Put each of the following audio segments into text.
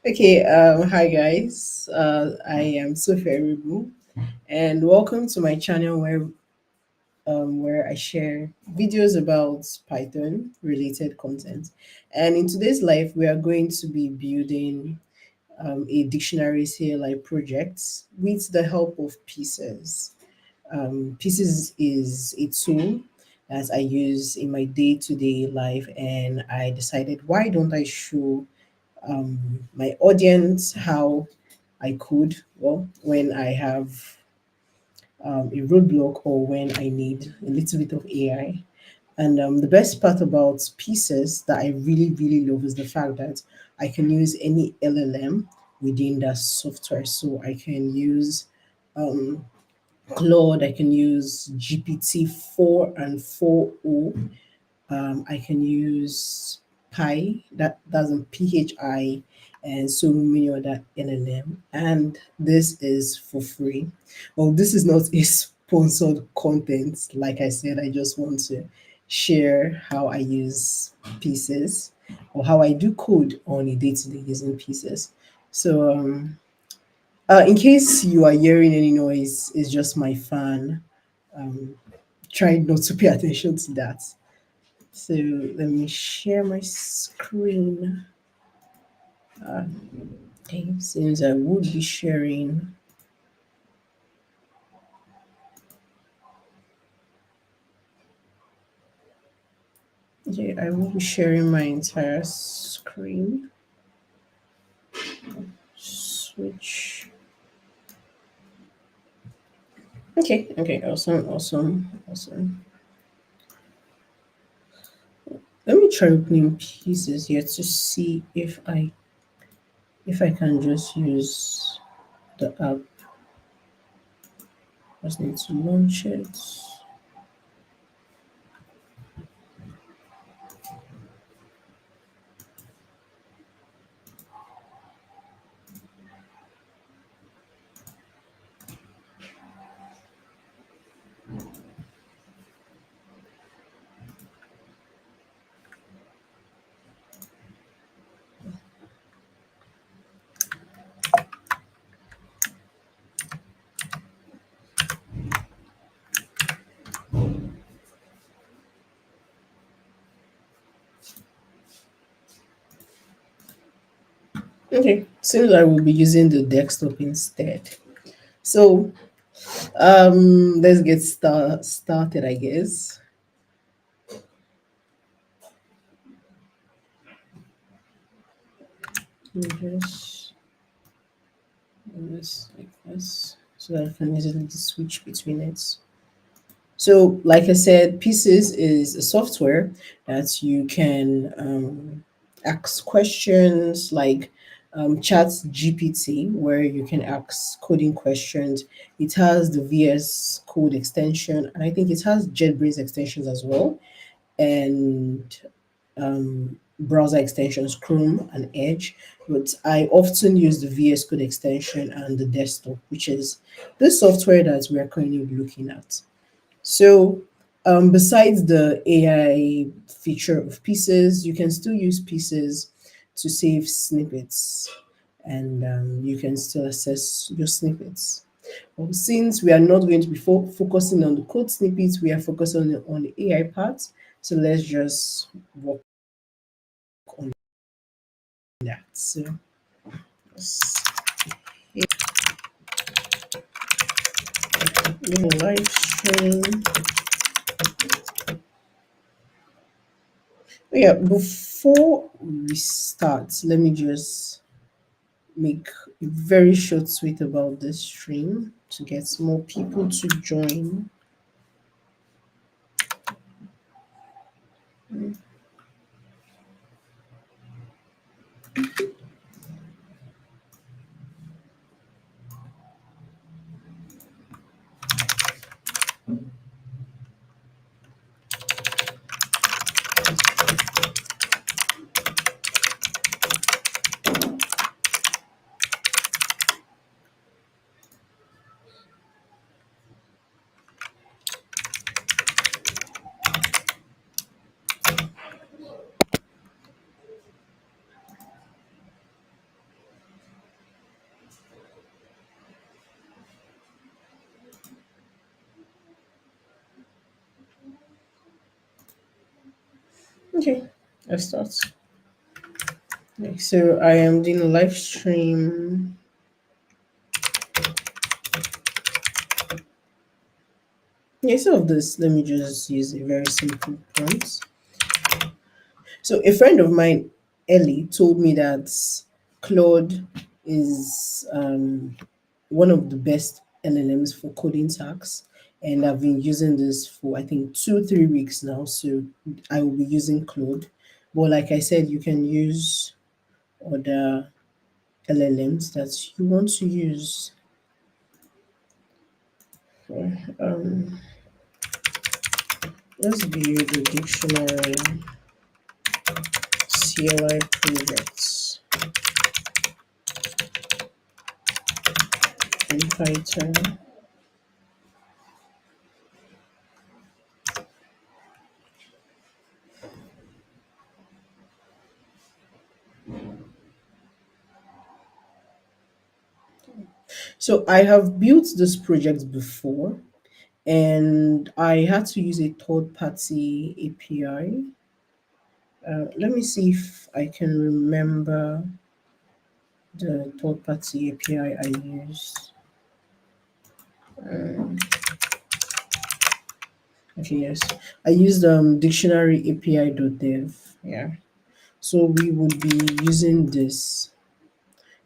Okay, hi guys. I am Sophia Ribu, and welcome to my channel where I share videos about Python related content. And in today's life, we are going to be building a Dictionary-CLI project with the help of Pieces. Pieces is a tool that I use in my day-to-day life, and I decided why don't I show my audience how I could, well, when I have a roadblock or when I need a little bit of AI. And the best part about pieces that I really, really love is the fact that I can use any LLM within that software. So I can use Claude, I can use GPT 4 and 4.0. I can use Pi, that's a PHI, and so many other LLM. And this is for free. Well, this is not a sponsored content. Like I said, I just want to share how I use pieces or how I do code on a day-to-day using pieces. So, in case you are hearing any noise, it's just my fan. Try not to pay attention to that. So let me share my screen. Okay, since I would be sharing, okay, I will be sharing my entire screen. Switch. Okay, okay, awesome, awesome, awesome. Let me try opening pieces here to see if I can just use the app. Just need to launch it. Okay, seems I will be using the desktop instead. So let's get started, I guess. Let me just do this like this so that I can easily switch between it. So, like I said, Pieces is a software that you can ask questions like Chat GPT, where you can ask coding questions. It has the VS Code extension, and I think it has JetBrains extensions as well. And browser extensions Chrome and Edge, but I often use the VS Code extension and the desktop, which is the software that we are currently looking at. So, besides the AI feature of Pieces, you can still use Pieces to save snippets, and you can still access your snippets. Well, since we are not going to be focusing on the code snippets, we are focusing on the AI part. So let's just work on that. So let's do a live stream. Yeah, before we start, let me just make a very short tweet about this stream to get more people to join. Okay, let's start. Okay, so I am doing a live stream. Yeah, instead of this, let me just use a very simple prompt. So a friend of mine, Ellie, told me that Claude is one of the best LLMs for coding tasks, and I've been using this for I think 2 3 weeks now. So I will be using Claude, but like I said, you can use other LLMs that you want to use. So, let's build a dictionary CLI projects in Python. So I have built this project before, and I had to use a third party API. Let me see if I can remember the third party API I used. Okay, yes, I used dictionary API.dev. Yeah, so we would be using this.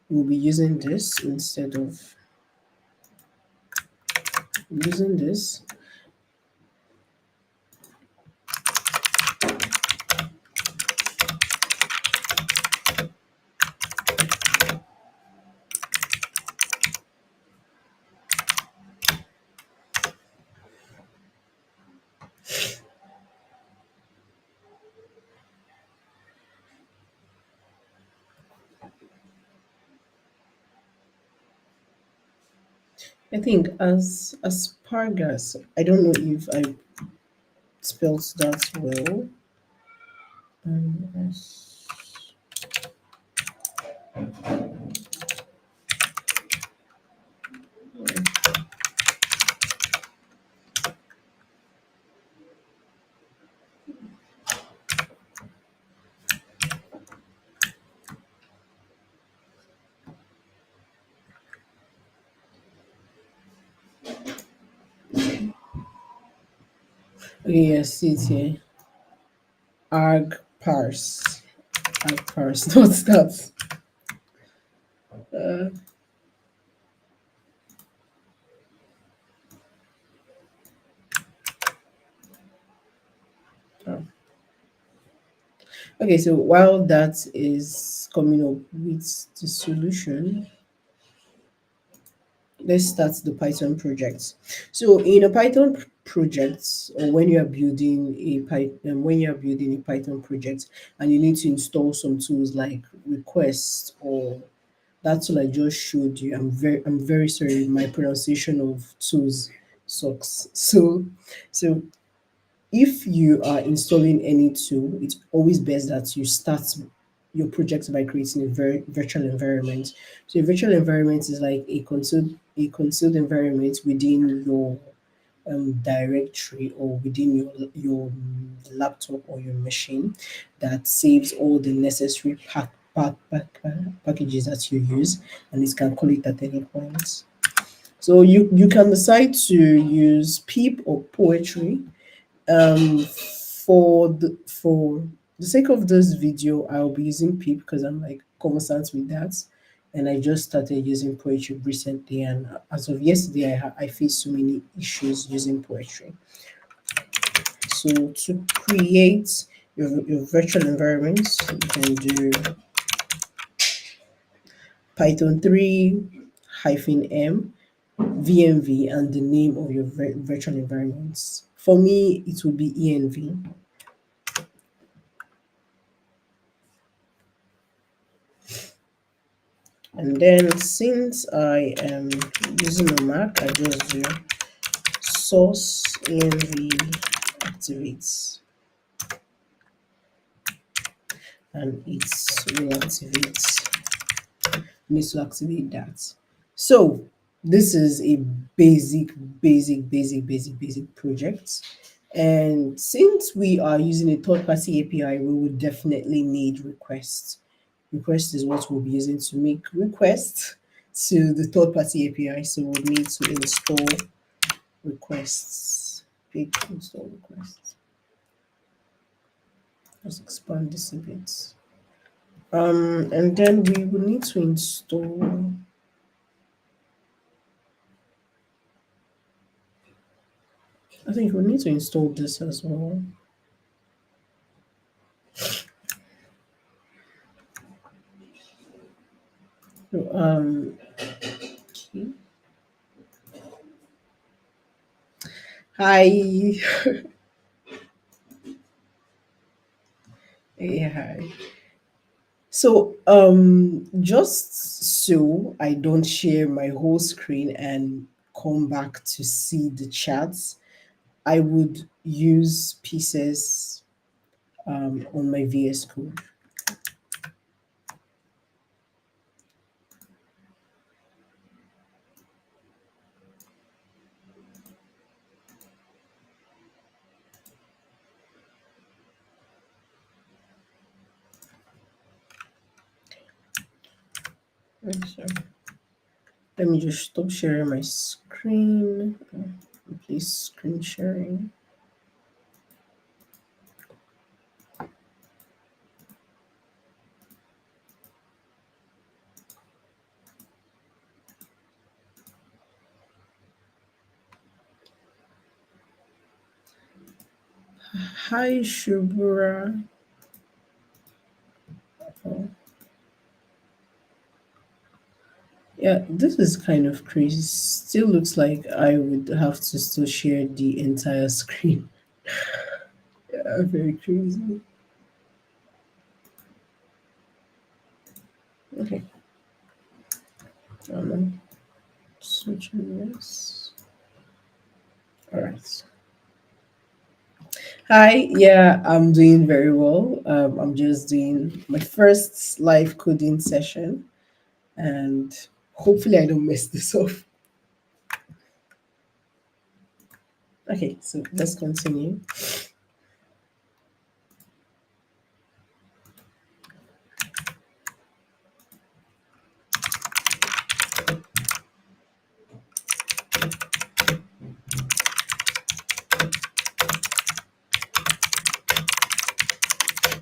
We'll be using this instead of using this. I think as asparagus. I don't know if I spelled that well. As- okay, yes, see it here. Arg parse. Arg parse. What's that? Uh, oh. Okay, so while that is coming up with the solution, let's start the Python project. So in a Python project, or when you are building a Python, when you are building a Python project, and you need to install some tools like request or that tool I just showed you. I'm very sorry. My pronunciation of tools sucks. So if you are installing any tool, it's always best that you start your project by creating a virtual environment. So a virtual environment is like a concealed environment within your directory or within your laptop or your machine that saves all the necessary packages that you use, and it can call it at any point. So you can decide to use pip or poetry. For the sake of this video, I'll be using pip because I'm like conversant with that, and I just started using poetry recently, and as of yesterday I faced so many issues using poetry. So to create your virtual environments, you can do Python 3 hyphen m VMV and the name of your virtual environments. For me, it will be ENV. And then since I am using a Mac, I just do source env activates, and it will activate, needs to activate that. So this is a basic project. And since we are using a third party API, we would definitely need requests. Request is what we'll be using to make requests to the third party API. So we'll need to install requests. Big install requests. Let's expand this a bit. And then we will need to install. I think we need to install this as well. So, okay. Hi. Yeah, hi. So, just so I don't share my whole screen and come back to see the chats, I would use pieces on my VS Code. Sorry. Let me just stop sharing my screen. Please, screen sharing. Hi, Shubura. Oh, yeah, this is kind of crazy. Still looks like I would have to still share the entire screen. Yeah, very crazy. Okay, I'm switching this. All right. Hi, yeah, I'm doing very well. I'm just doing my first live coding session, and hopefully, I don't mess this up. Okay, so let's continue.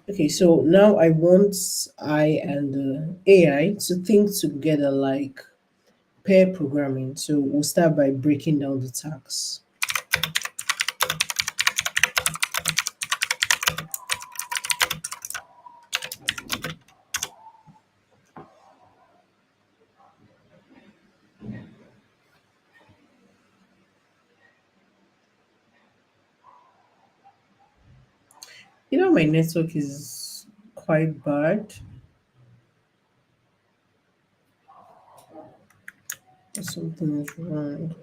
Okay, so now I want I and the AI to think together like pair programming. So we'll start by breaking down the tasks. My network is quite bad. Something is wrong.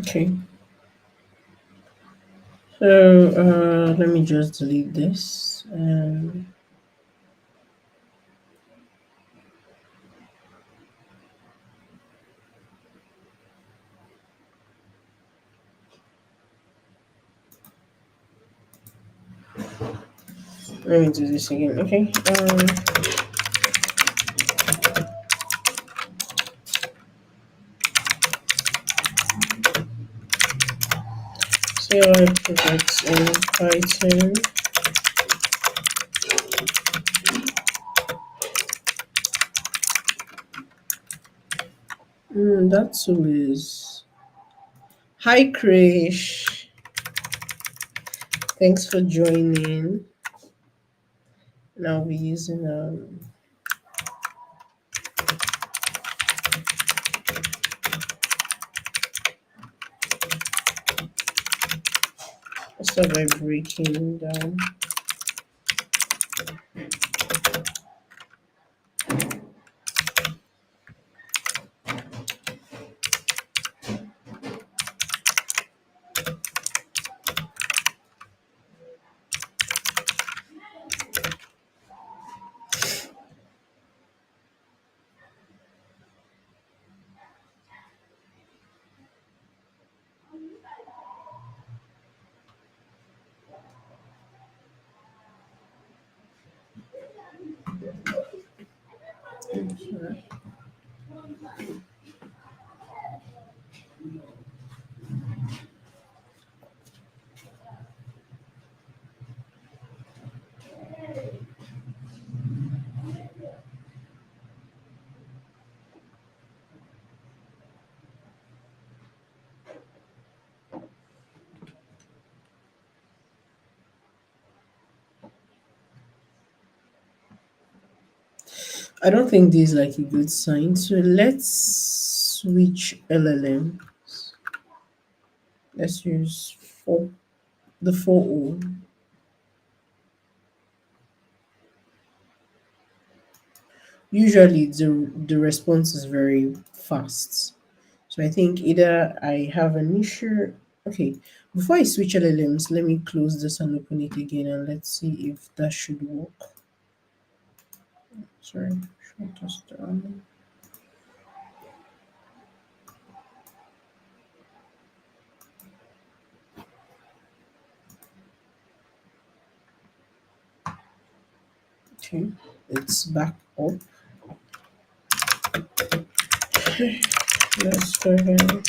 Okay, so let me just delete this. Let me do this again. Okay. CLI projects in Python. That tool is. Hi, Krish. Thanks for joining. Now we're using start by breaking down. I don't think this is like a good sign. So let's switch LLM. Let's use the 4O. Usually the response is very fast. So I think either I have an issue. Okay, before I switch LLMs, let me close this and open it again and let's see if that should work. Sorry, shut this down. Okay, it's back up. Let's go ahead.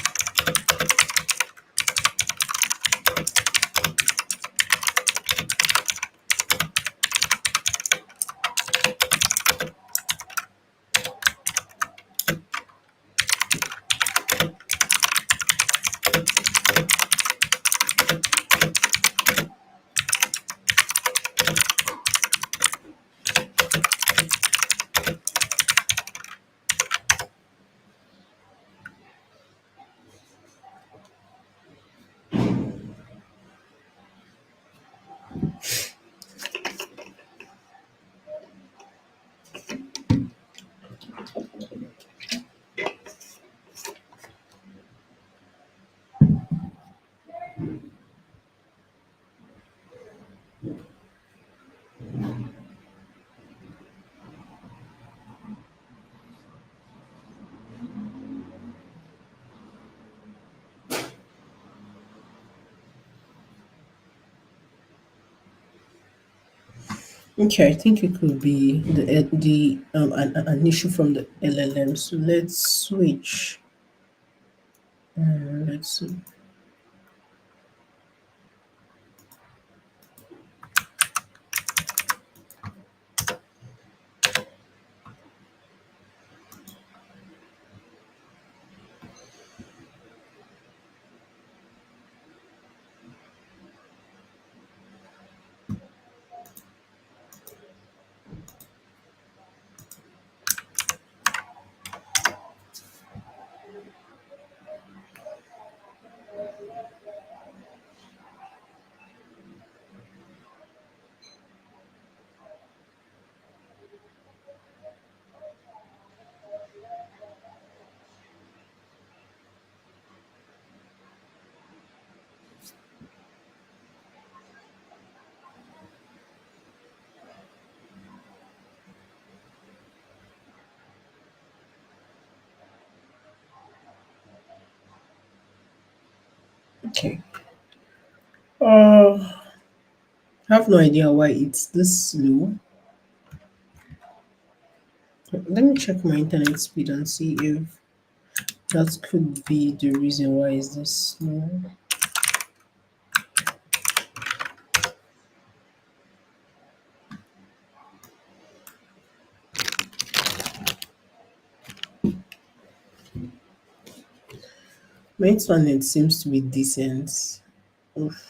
Okay, I think it could be an issue from the LLM. So let's switch. Let's see. Okay. I have no idea why it's this slow. Let me check my internet speed and see if that could be the reason why it's this slow. My internet seems to be decent. Oof.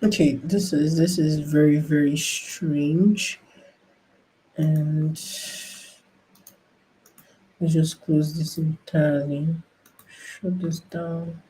Okay, this is very very strange, and let's just close this entirely. Shut this down.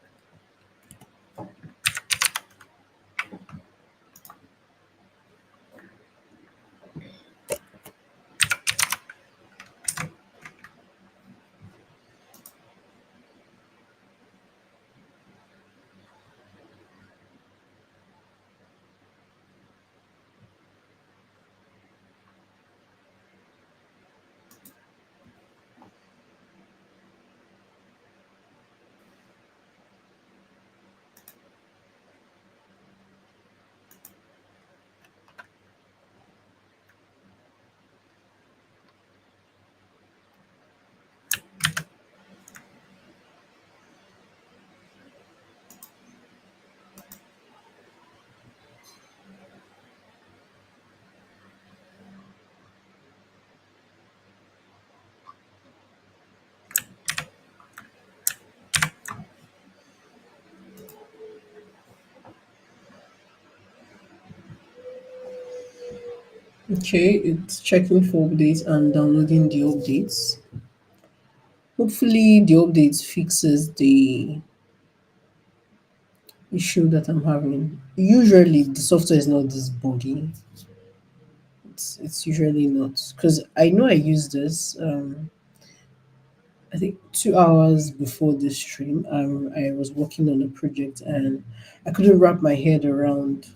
Okay, it's checking for updates and downloading the updates. Hopefully, the updates fixes the issue that I'm having. Usually, the software is not this buggy. It's usually not, because I know I used this. I think 2 hours before this stream, I was working on a project and I couldn't wrap my head around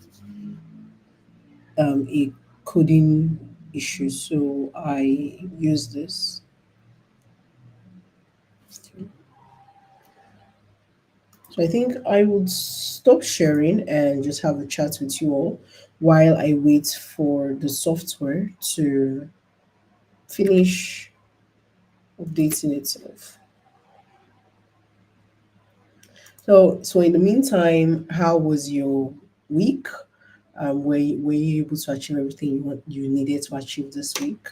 a coding issue, so I used this. So I think I would stop sharing and just have a chat with you all while I wait for the software to finish updating itself. So in the meantime, how was your week? Were you able to achieve everything you needed to achieve this week?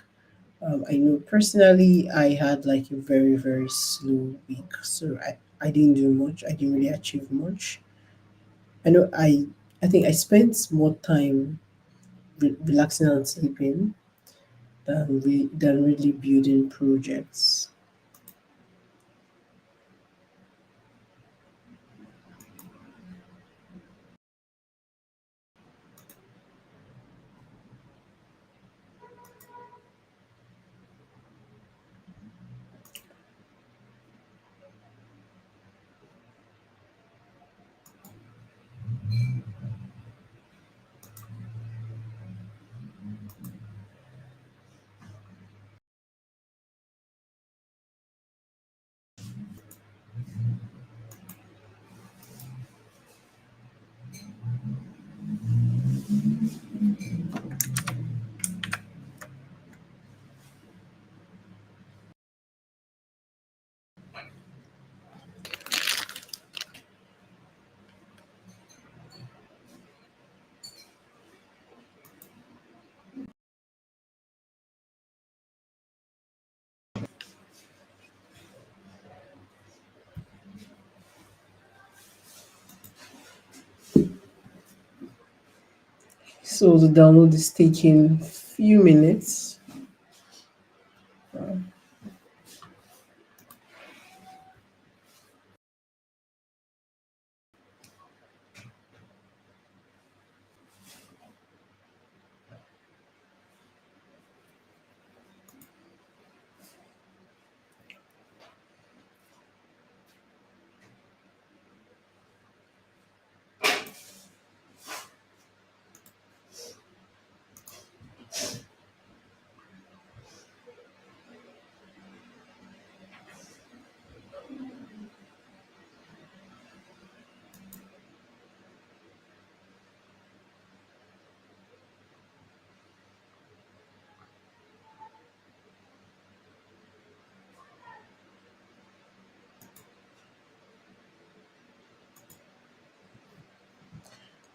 I know personally, I had like a very very slow week, so I didn't do much. I didn't really achieve much. I know I think I spent more time relaxing and sleeping than really building projects. So the download is taking few minutes.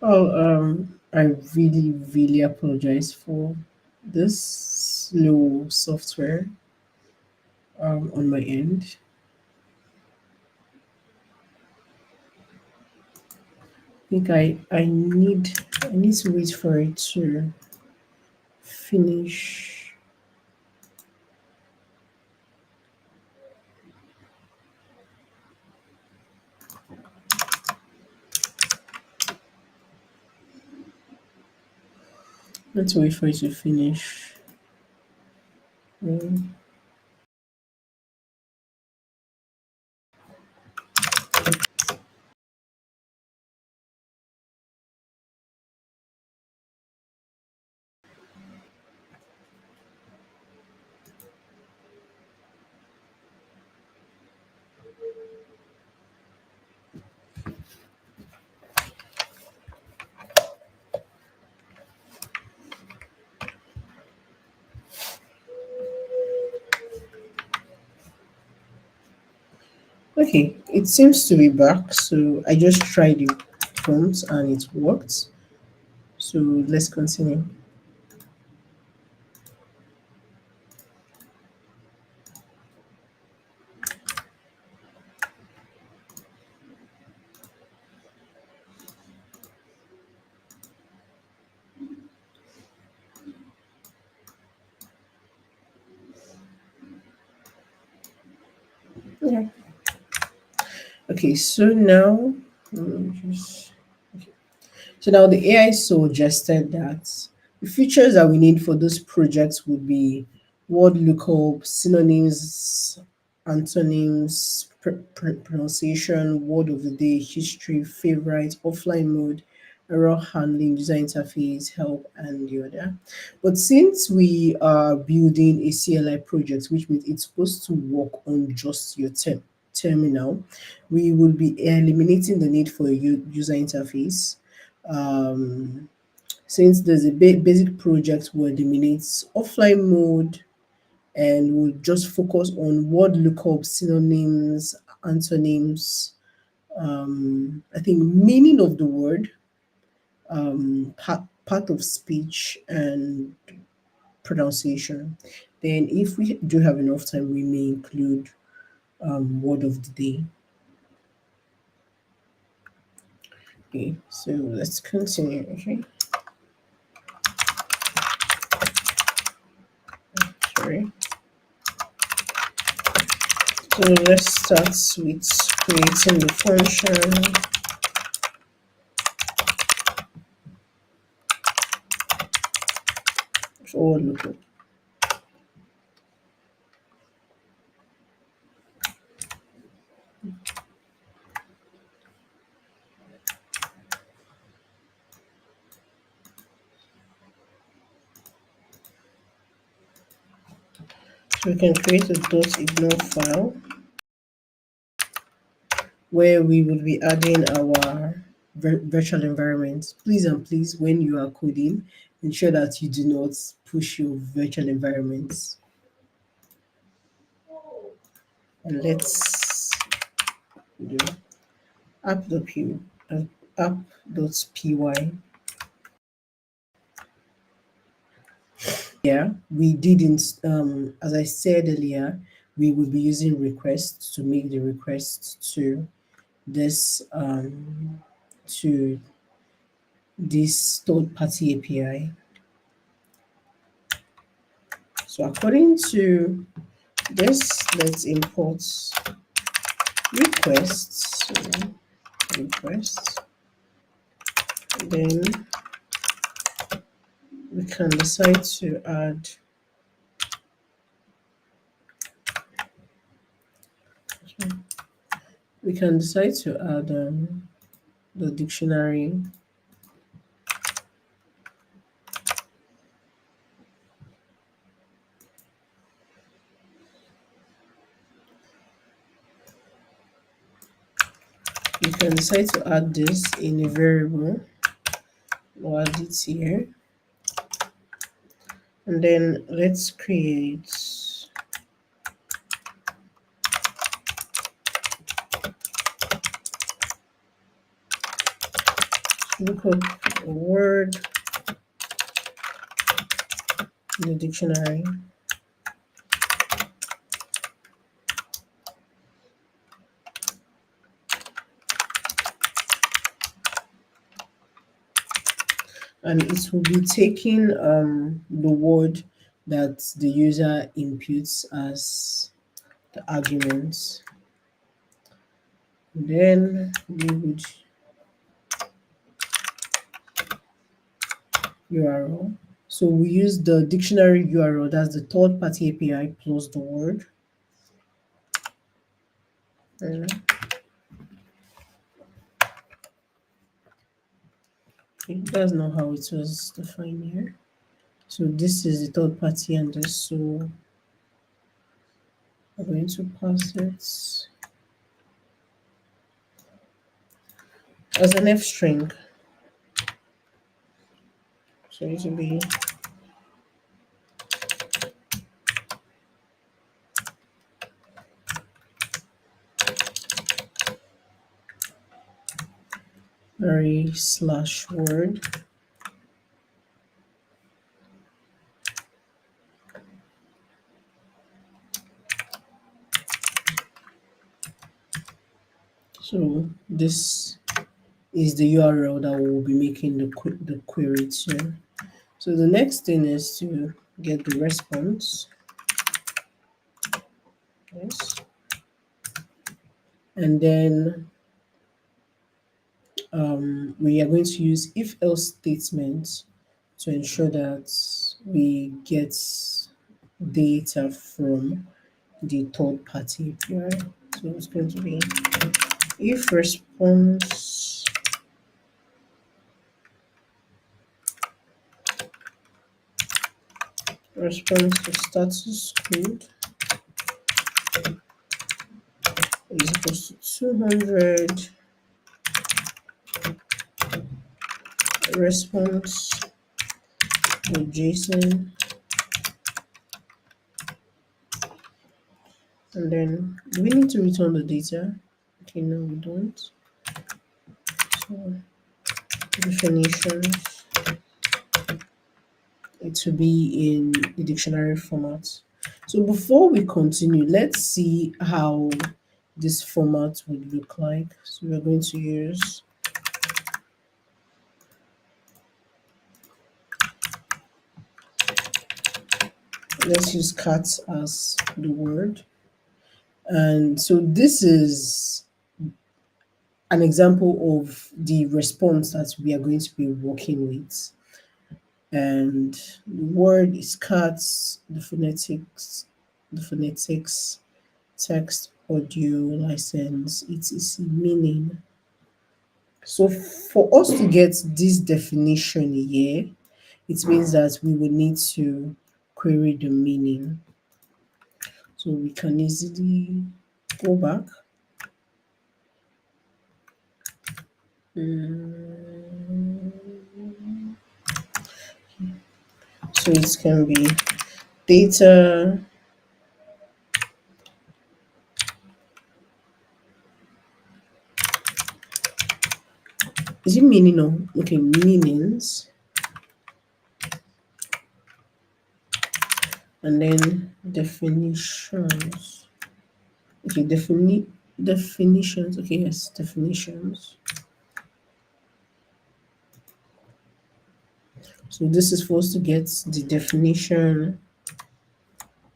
Oh, I really, really apologize for this slow software on my end. think I need to wait for it to finish. Let's wait for it to finish. Mm, Okay, it seems to be back. So I just tried the prompt and it worked. So let's continue. Yeah. Okay, so now, just so now the AI suggested that the features that we need for those projects would be word lookup, synonyms, antonyms, pronunciation, word of the day, history, favorite, offline mode, error handling, user interface, help, and the other. But since we are building a CLI project, which means it's supposed to work on just your terminal, we will be eliminating the need for a user interface. um, since there's a basic project will eliminate offline mode and we'll just focus on word lookup, synonyms, antonyms, I think meaning of the word, part of speech, and pronunciation. Then, if we do have enough time, we may include word of the day. Okay, so let's continue. Okay, sorry. So let's start with creating the function for lookup. So we can create a .ignore file where we will be adding our virtual environment. Please and please, when you are coding, ensure that you do not push your virtual environments. And let's do app.py. app.py. Yeah, we didn't, as I said earlier, we will be using requests to make the request this um, to this third party API. So according to this, let's import requests. So requests. Then we can decide to add the dictionary. You can decide to add this in a variable. We'll add it here. And then let's create look up a word in the dictionary. and it will be taking the word that the user inputs as the arguments. Then we would URL. So we use the dictionary URL, that's the third party API plus the word. And that's not how it was defined here. So this is the third party and this, so we're going to pass it as an F string. So it will be array slash word. So this is the URL that we'll be making the query to. So the next thing is to get the response. Yes. And then we are going to use if else statements to ensure that we get data from the third party API. So it's going to be if response to status code is equals to 200 response with JSON, and then do we need to return the data? Okay, no, we don't. So definitions, it will be in the dictionary format. So before we continue, let's see how this format would look like. So we're going to use, let's use cat as the word. And so this is an example of the response that we are going to be working with. And the word is cats, the phonetics, text, audio, license, etc. meaning. So for us to get this definition here, it means that we will need to query the meaning. So we can easily go back. So it can be data. Is it meaning or okay, meanings, and then definitions. Okay, definitions. Okay, yes, definitions. So this is for us to get the definition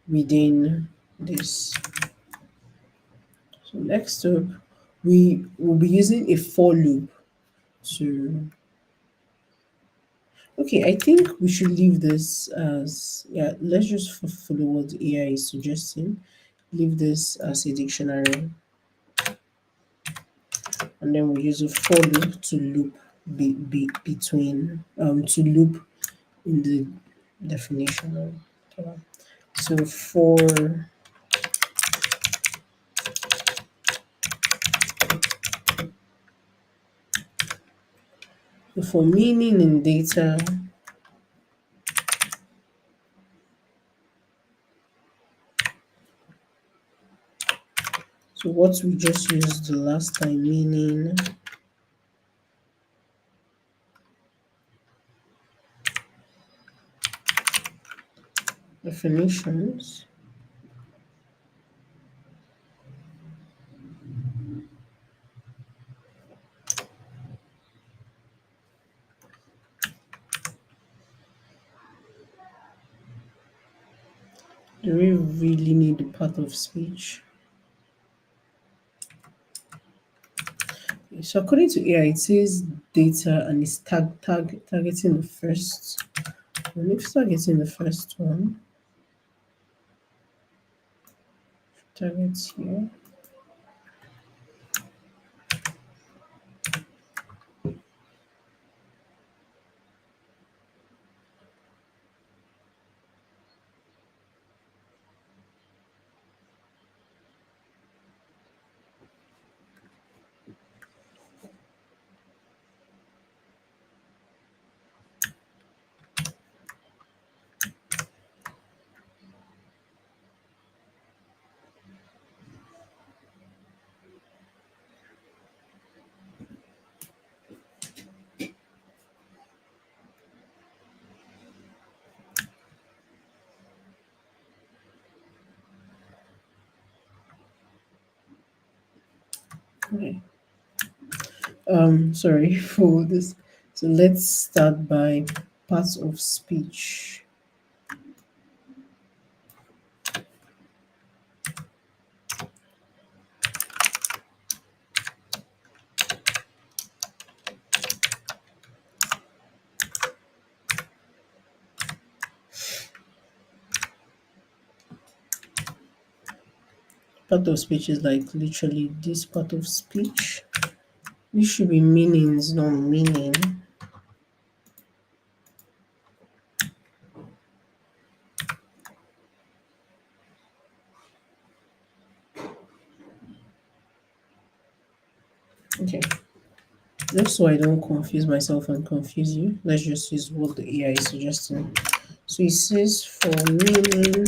within this. So next up, we will be using a for loop to. Okay, I think we should leave this as, yeah, let's just follow what the AI is suggesting. Leave this as a dictionary, and then we use a for loop to loop between to loop in the definition. So for meaning in data, so what we just used the last time, meaning, definitions, Do we really need the part of speech? So according to AI, it says data and it's targeting the first. And if it's targeting the first one, target here. Okay. Sorry for this. So let's start by parts of speech. Part of speech is like literally this part of speech. This should be meanings, not meaning. Okay. Just so I don't confuse myself and confuse you, let's just use what the AI is suggesting. So it says for meaning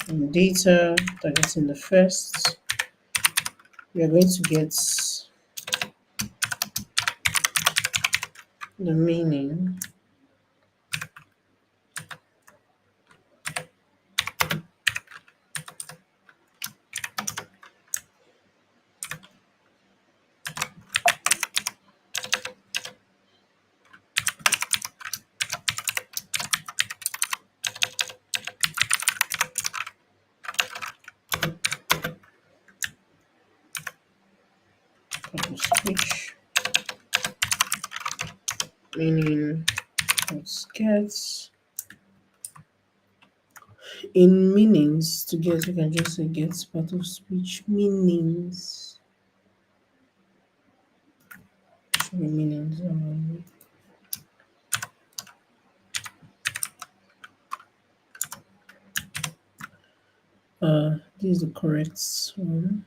and data, targeting the first, we are going to get the meaning. Part of speech, meaning, let's get in meanings to get, we can just say get part of speech, meanings. Should be meanings. This is the correct one.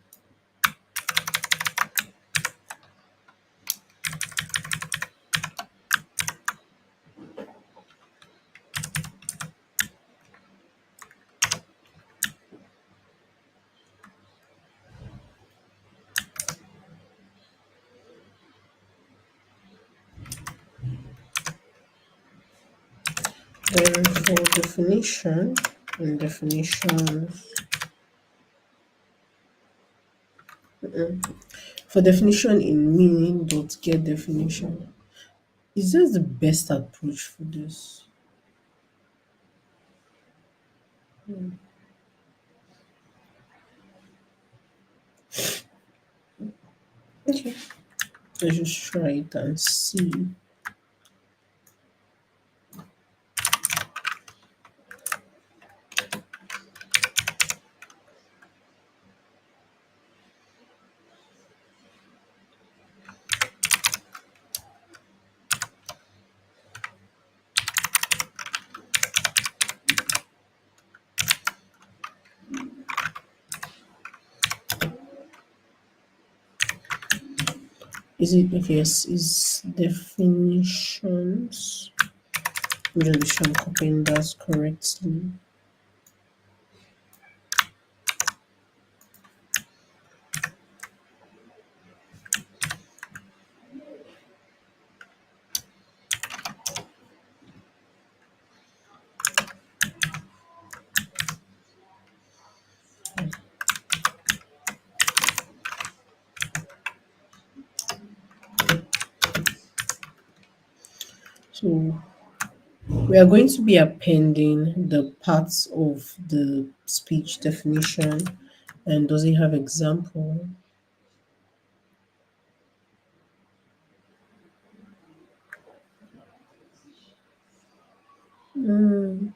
Then for definition and definitions, for definition in meaning dot get definition. Is this the best approach for this? Okay, let's just try it and see. Is it okay? Yes, is definitions. I'm just be sure I'm copying that correctly. So We are going to be appending the parts of the speech definition. And does it have example? Mm,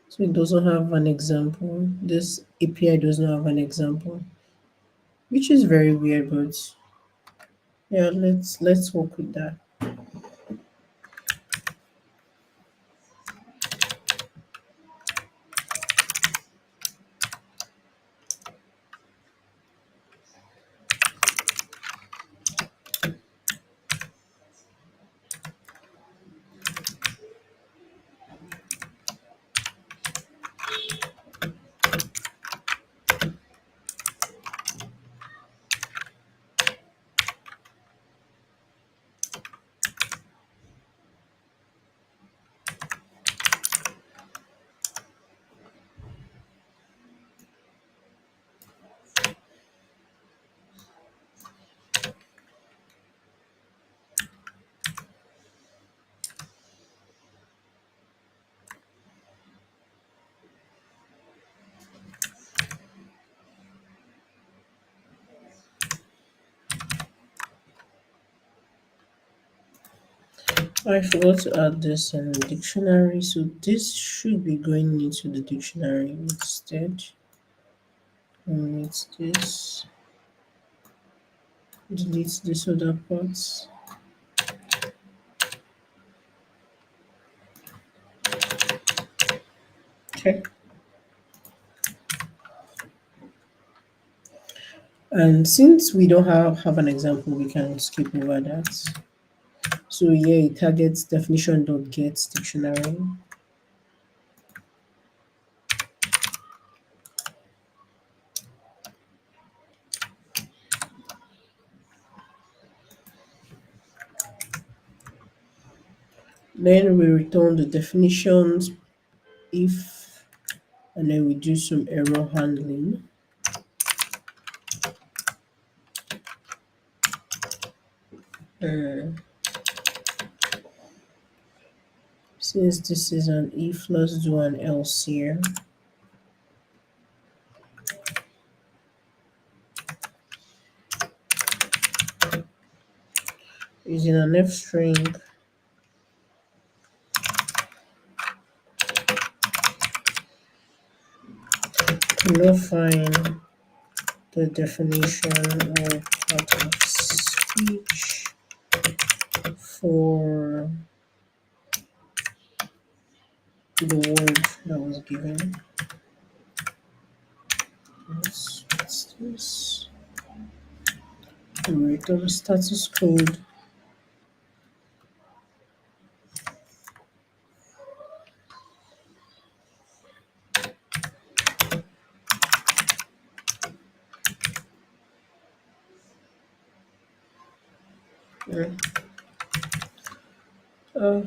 so it doesn't have an example. This API does not have an example, which is very weird, but yeah, let's work with that. I forgot to add this in the dictionary, so this should be going into the dictionary instead. It's this. Delete this other parts. Okay. And since we don't have an example, we can skip over that. So yeah, it targets definition.get dictionary. Then we return the definitions if, and then we do some error handling. Uh, since this is an if, let's do an else here. Using an f string, cannot find the definition or part of speech for the word that was given. What's this? Return status code. Yeah. Uh,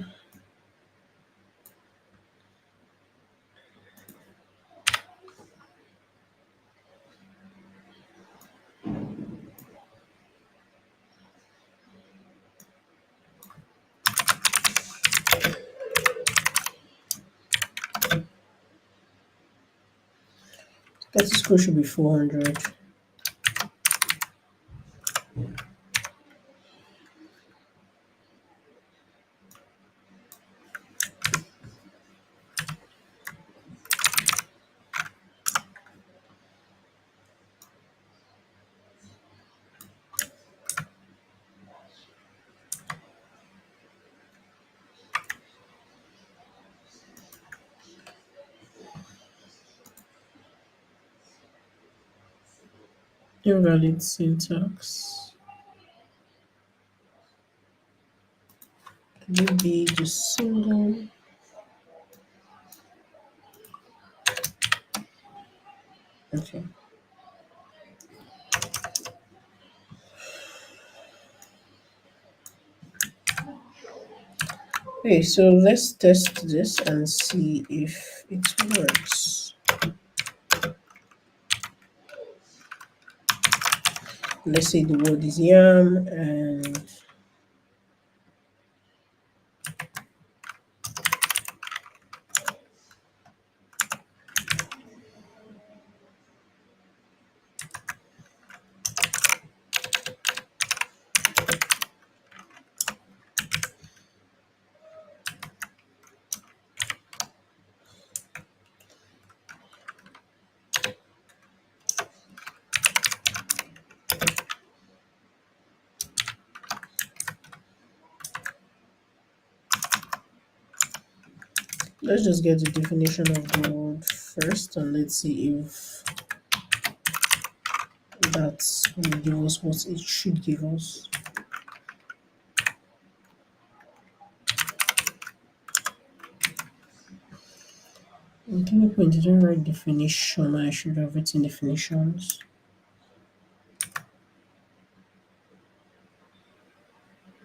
status code should be 400. Invalid syntax. Could it be just single? Okay. Okay, so let's test this and see if it works. Let's say the word is yam and Let's just get the definition of the word first and let's see if that will give us what it should give us. Okay, no point, I didn't write definition. I should have written definitions.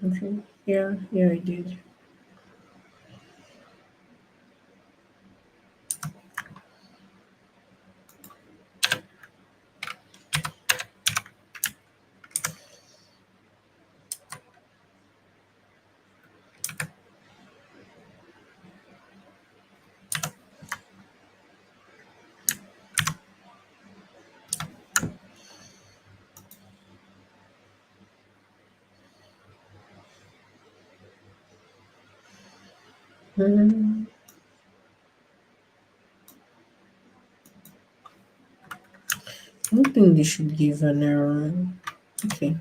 Okay, yeah, I did. Hmm, I don't think they should give an error. Okay.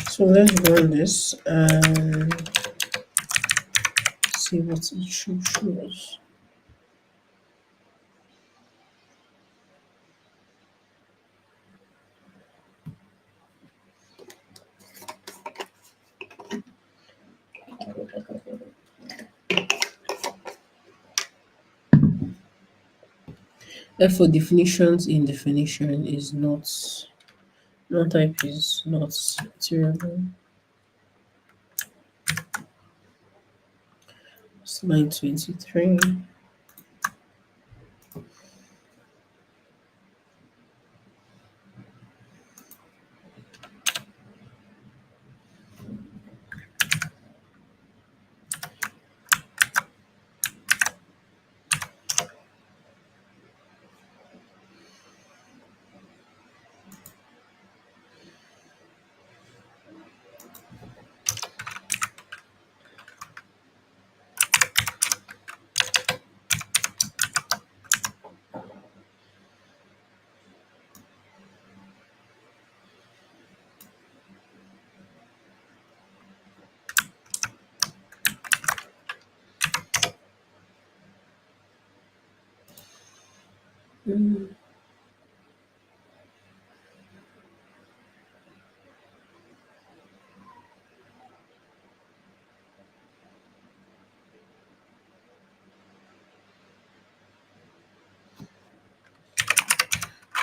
So let's run this and see what it should show us. Therefore, definitions in definition is not non-type is not material. Slide 23. Mm,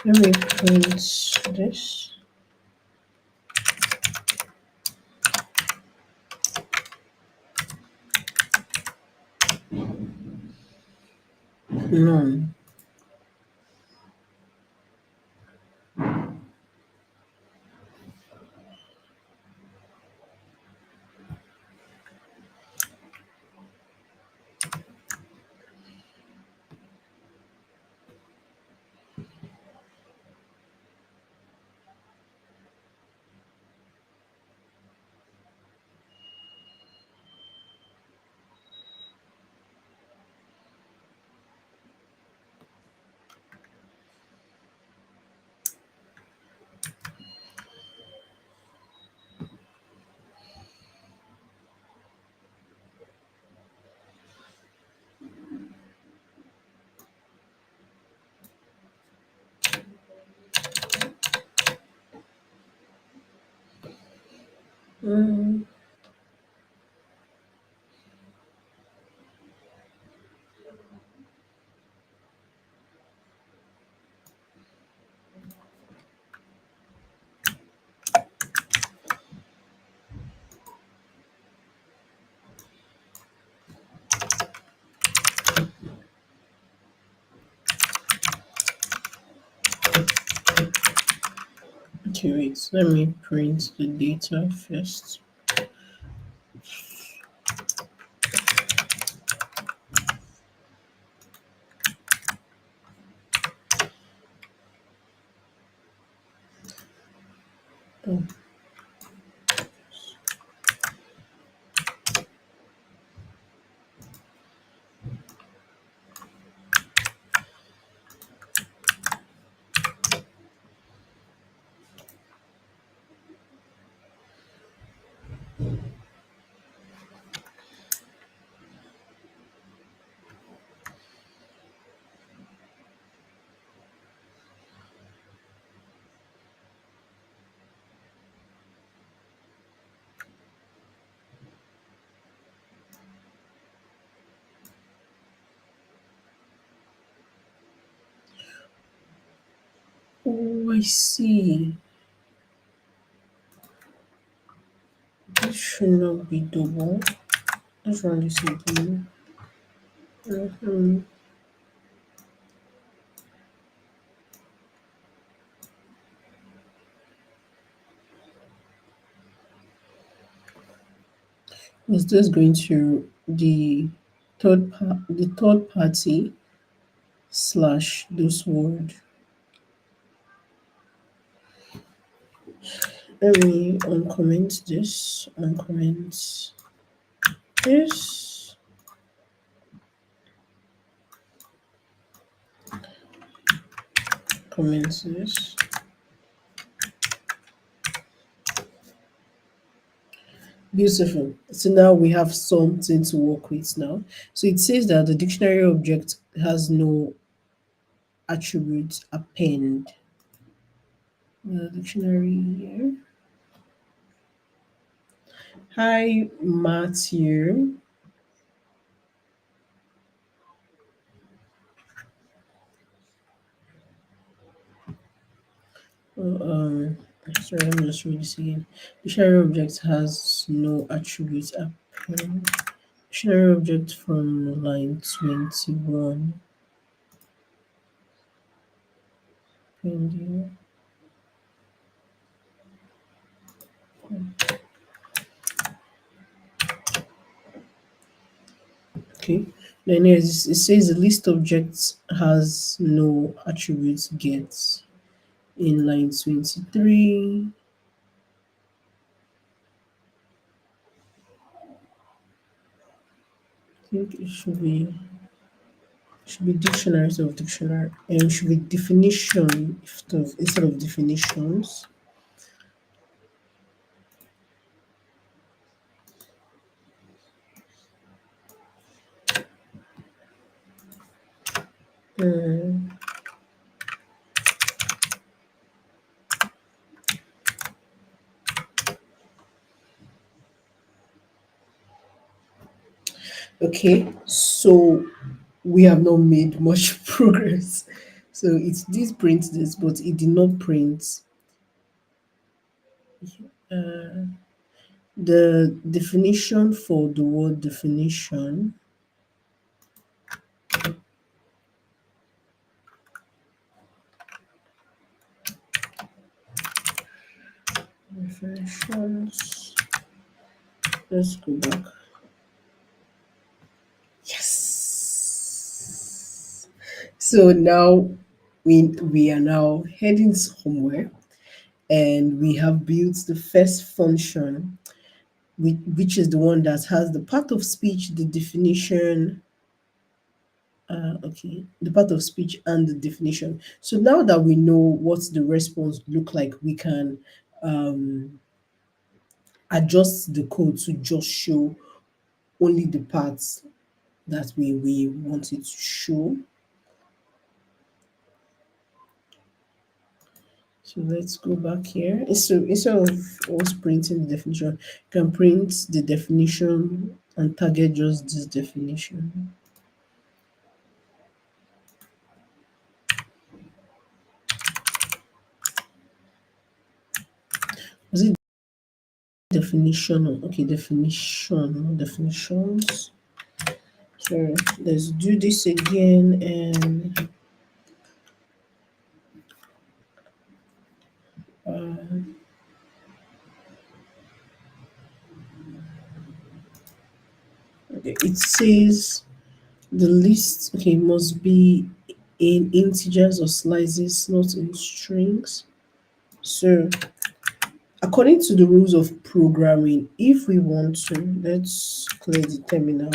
Let me print this. No. Mm, Okay, wait. Let me print the data first. Oh, oh, I see. This should not be double. Let's run this again. Mhm. Is this going to the third party slash this word? Let me uncomment this, uncomment this, comment this. Beautiful. So now we have something to work with now. So it says that the dictionary object has no attributes append. Dictionary here. Hi, Matthew. Oh, sorry, let me just read this again. Dictionary object has no attributes append. Dictionary object from line 21. Append. Okay. Then yes, it says the list objects has no attributes gets in line 23. I think it should be dictionaries of dictionary and should be definition instead of definitions. Hmm. Okay, so we have not made much progress. So it did print this, but it did not print the definition for the word definition. Definitions. Let's go back. Yes. So now we are now heading somewhere, and we have built the first function, which is the one that has the part of speech, the definition. Okay, the part of speech and the definition. So now that we know what the response look like, we can um, adjust the code to just show only the parts that we want it to show. So let's go back here. So instead of us printing the definition, you can print the definition and target just this definition. Was it definition? Okay, definition, definitions. So let's do this again, and okay, it says the list, okay, must be in integers or slices, not in strings. So According to the rules of programming, if we want to, let's clear the terminal,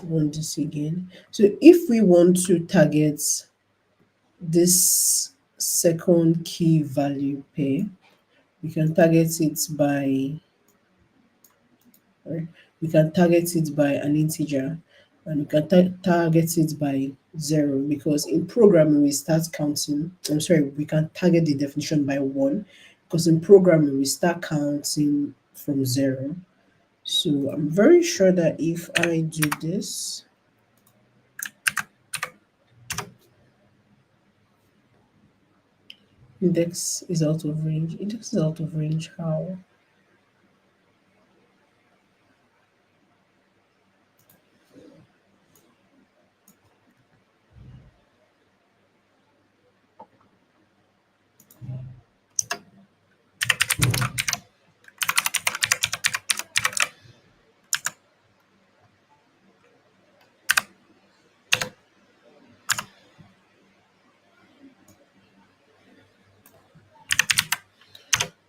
run this again. So if we want to target this second key value pair, we can target it by, right, we can target it by an integer, and we can target it by zero, because in programming we start counting, I'm sorry, we can target the definition by one, because in programming we start counting from zero. So I'm very sure that if I do this, index is out of range. Index is out of range. How?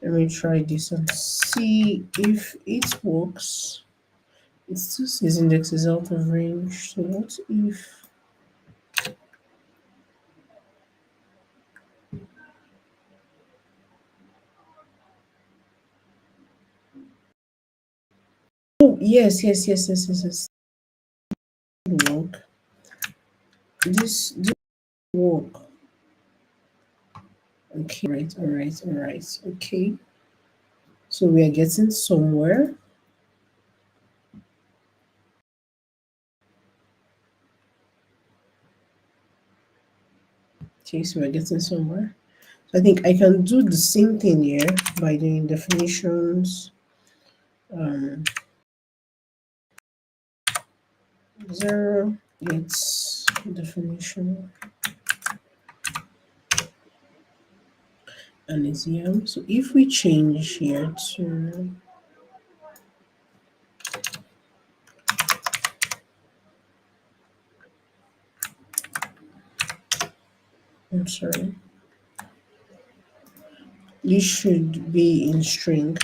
Let me try this and see if it works. It still says index is out of range. So what if? Oh yes. Work. This work. Okay, all right. Okay. So we are getting somewhere. Okay, so we're getting somewhere. So I think I can do the same thing here by doing definitions. Zero. It's definition and it's yam. So if we change here to, I'm sorry, this should be in string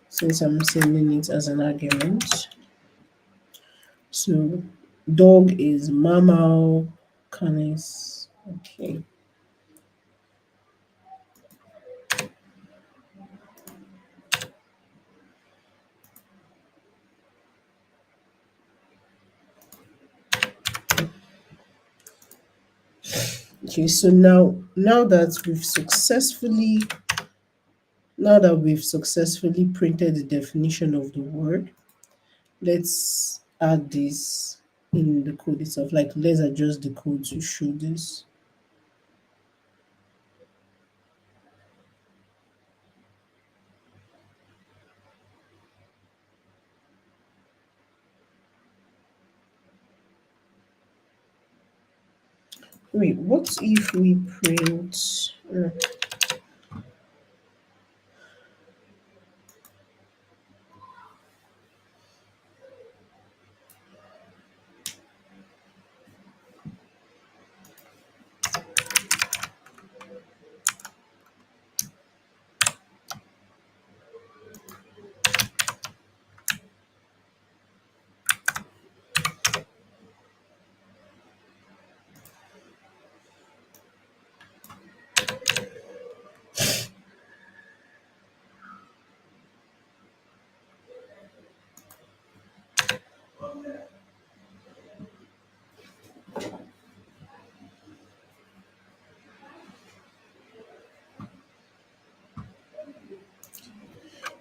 since I'm sending it as an argument. So dog is mammal, canis. Okay. Okay, so now that we've successfully printed the definition of the word, let's add this in the code itself. Like let's adjust the code to show this. Wait, what if we print?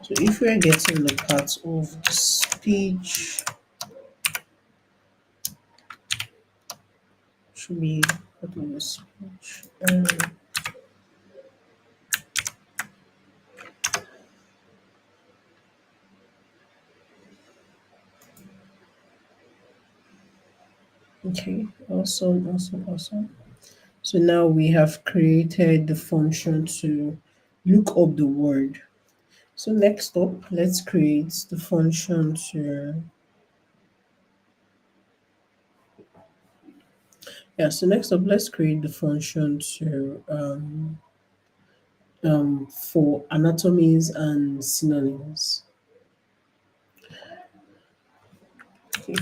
So if we're getting the part of the speech, should be part of the speech. Okay, awesome. So now we have created the function to look up the word. So next up, let's create the function to, yeah, so next up, let's create the function to for anatomies and synonyms. Okay.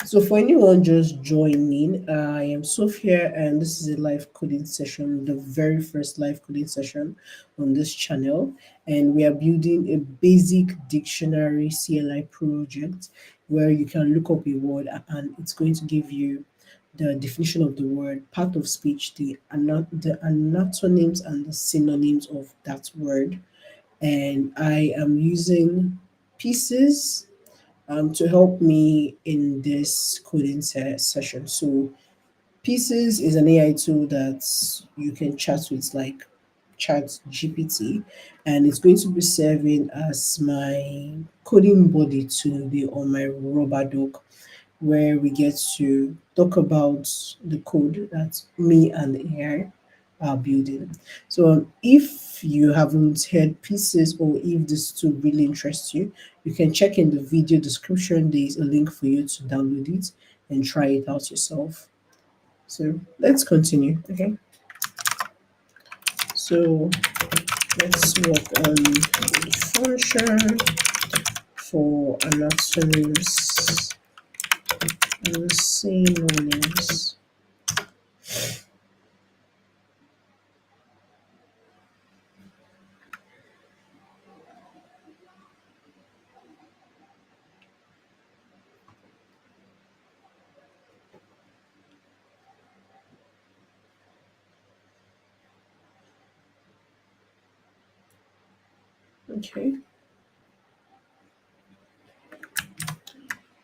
So for anyone just joining, I am Sophia, and this is a live coding session, the very first live coding session on this channel. And we are building a basic dictionary CLI project where you can look up a word and it's going to give you the definition of the word, part of speech, the anatonyms and the synonyms of that word. And I am using pieces to help me in this coding session. So Pieces is an AI tool that you can chat with, like Chat GPT, and it's going to be serving as my coding buddy to be on my rubber dog, where we get to talk about the code that me and the AI are building. So if you haven't heard Pieces, or if this tool really interests you, you can check in the video description. There is a link for you to download it and try it out yourself. So let's continue. Okay. So let's work on the function for anatomies and synonyms. Okay.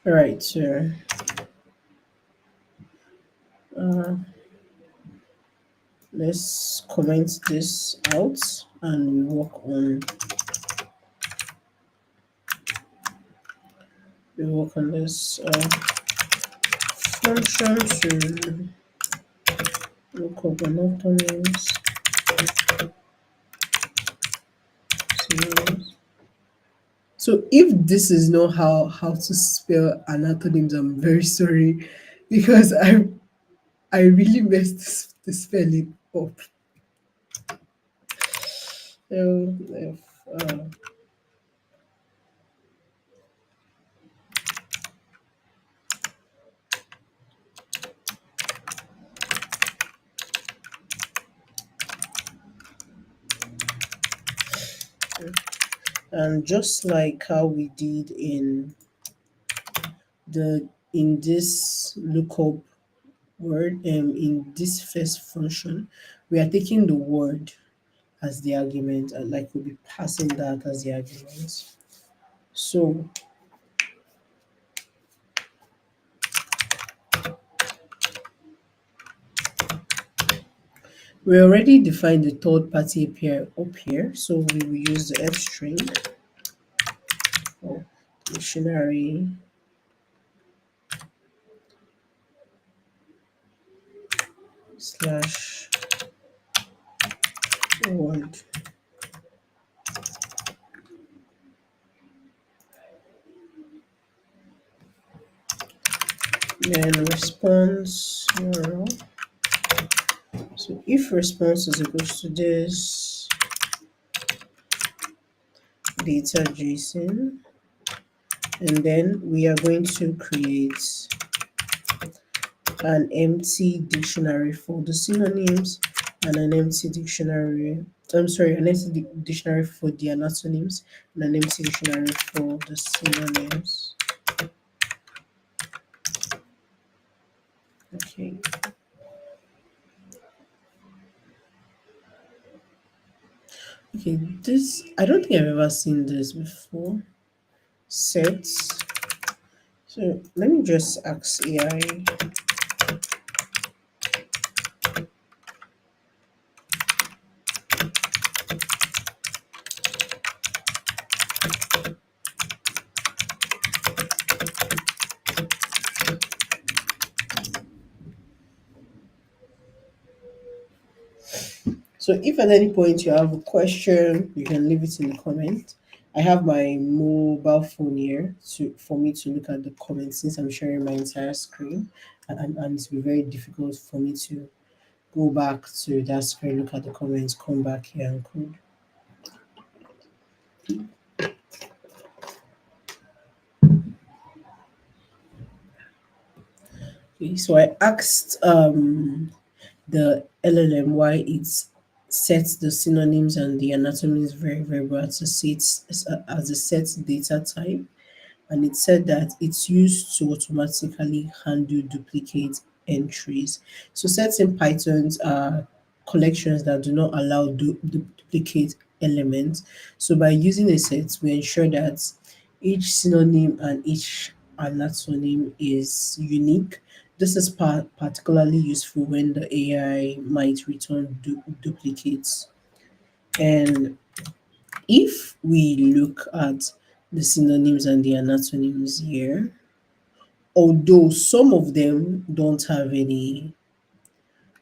All right. So uh, let's comment this out and we work on this function to look up anatomies, synonyms. So if this is not how to spell anatonyms, I'm very sorry, because I really messed the spelling up. So if, and just like how we did in this lookup word, in this first function, we are taking the word as the argument, and like we'll be passing that as the argument. So we already defined the third party pair up here, so we will use the f string or dictionary slash word. Then response URL. So if response is equals to this data JSON, and then we are going to create an empty dictionary for the synonyms and an empty dictionary. I'm sorry, an empty dictionary for the anatonyms and an empty dictionary for the synonyms. Okay. Okay, this I don't think I've ever seen this before. Sets. So let me just ask AI. So if at any point you have a question, you can leave it in the comment. I have my mobile phone here for me to look at the comments, since I'm sharing my entire screen, and it's be very difficult for me to go back to that screen, look at the comments, come back here and code. Okay, so I asked the LLM why it sets the synonyms and the anatomies very, very well as a set data type. And it said that it's used to automatically handle duplicate entries. So sets in Pythons are collections that do not allow duplicate elements. So by using a set, we ensure that each synonym and each anatonym is unique. This is particularly useful when the AI might return duplicates. And if we look at the synonyms and the anatonyms here, although some of them don't have any,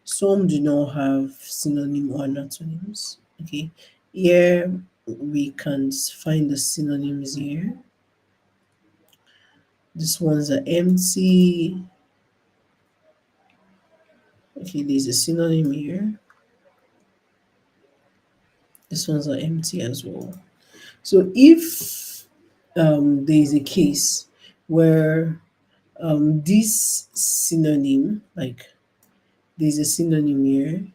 some do not have synonym or anatonyms. Okay, here we can find the synonyms here. These ones are empty. Okay, there's a synonym here. These ones are empty as well. So if there is a case where this synonym, like there's a synonym here.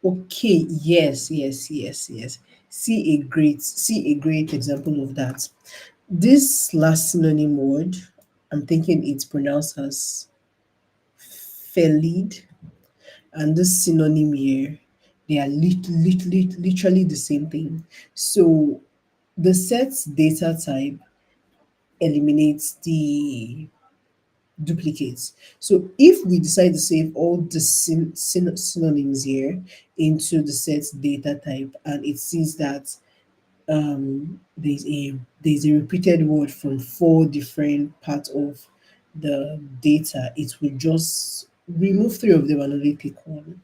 Okay, yes. See a great example of that. This last synonym word, I'm thinking it's pronounced as felid, and this synonym here, they are literally the same thing. So the set data type eliminates the duplicates. So if we decide to save all the synonyms here into the set data type, and it sees that there's a repeated word from four different parts of the data, it will just remove three of them and only take one.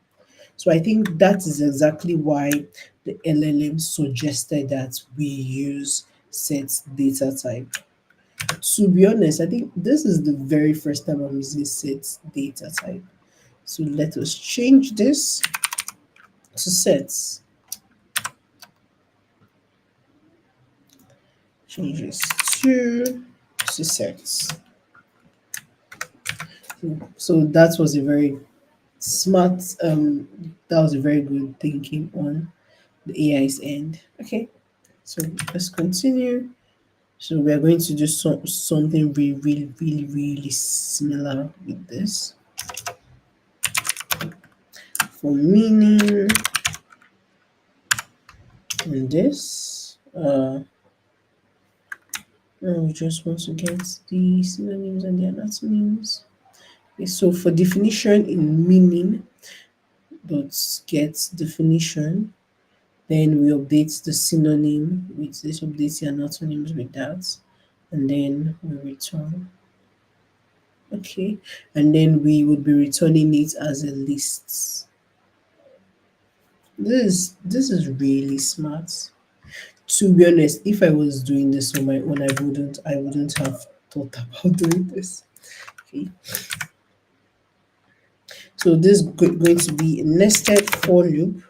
So I think that is exactly why the LLM suggested that we use set data type. To be honest, I think this is the very first time I'm using set data type. So let us change this to sets. Change this to sets. So that was a very smart, that was a very good thinking on the AI's end. Okay, so let's continue. So we are going to do something really similar with this. For meaning in this, and we just want to get the synonyms and the anatonyms. Okay, so for definition in meaning, let's get definition. Then we update the synonym with this, update the anatonyms with that, and then we return. Okay, and then we would be returning it as a list. This is really smart. To be honest, if I was doing this on my own, I wouldn't have thought about doing this. Okay, so this is going to be a nested for loop.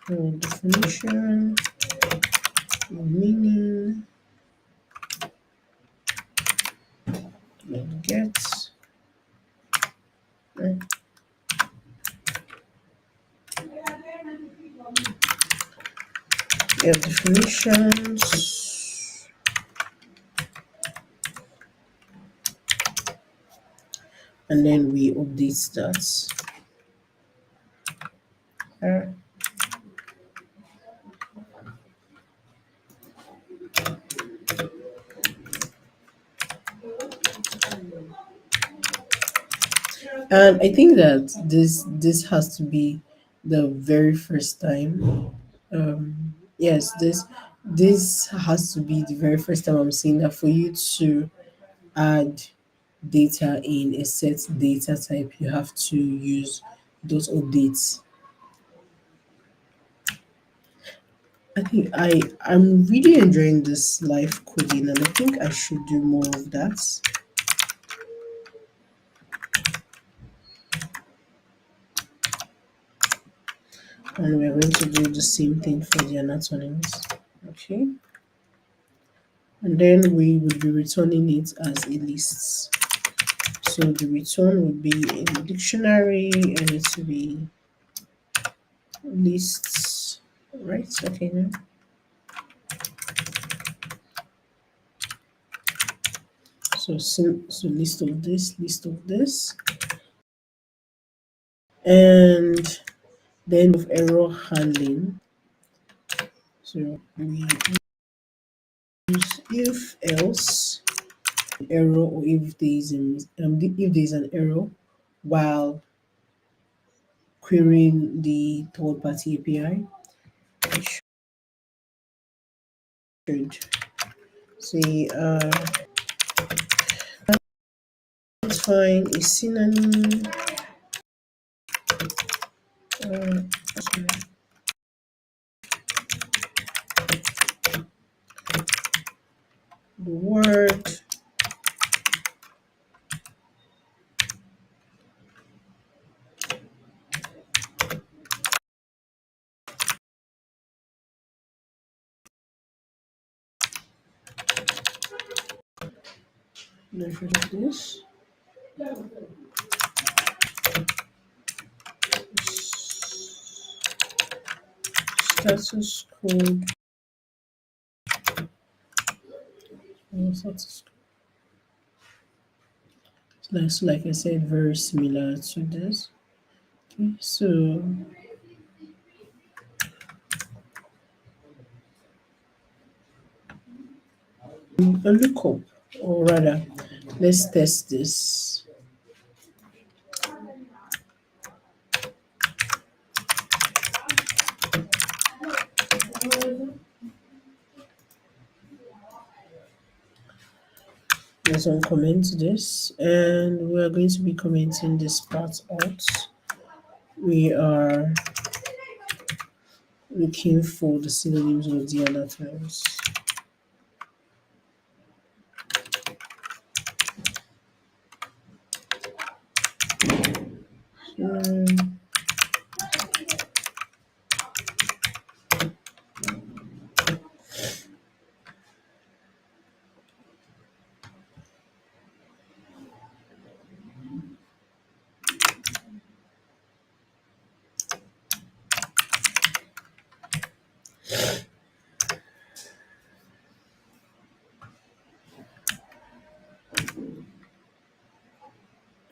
Definition, meaning, get, definitions, and then we update that. Uh, and I think that this has to be the very first time. Yes, this has to be the very first time I'm seeing that for you to add data in a set data type, you have to use those updates. I'm really enjoying this live coding, and I think I should do more of that. And we're going to do the same thing for the anatonyms. Okay. And then we will be returning it as a list. So the return would be in the dictionary and it will be lists, right? Okay. Then. So list of this, and then of error handling. So we use if else error, or if there is if there is an error while querying the third party API. I should say let's find a synonym. Sorry, the word version of this. Status code. Status so like I said, very similar to this. Okay, so a lookup, or rather, let's test this. Let's uncomment this, and we are going to be commenting this part out. We are looking for the synonyms of the anatomies. Um,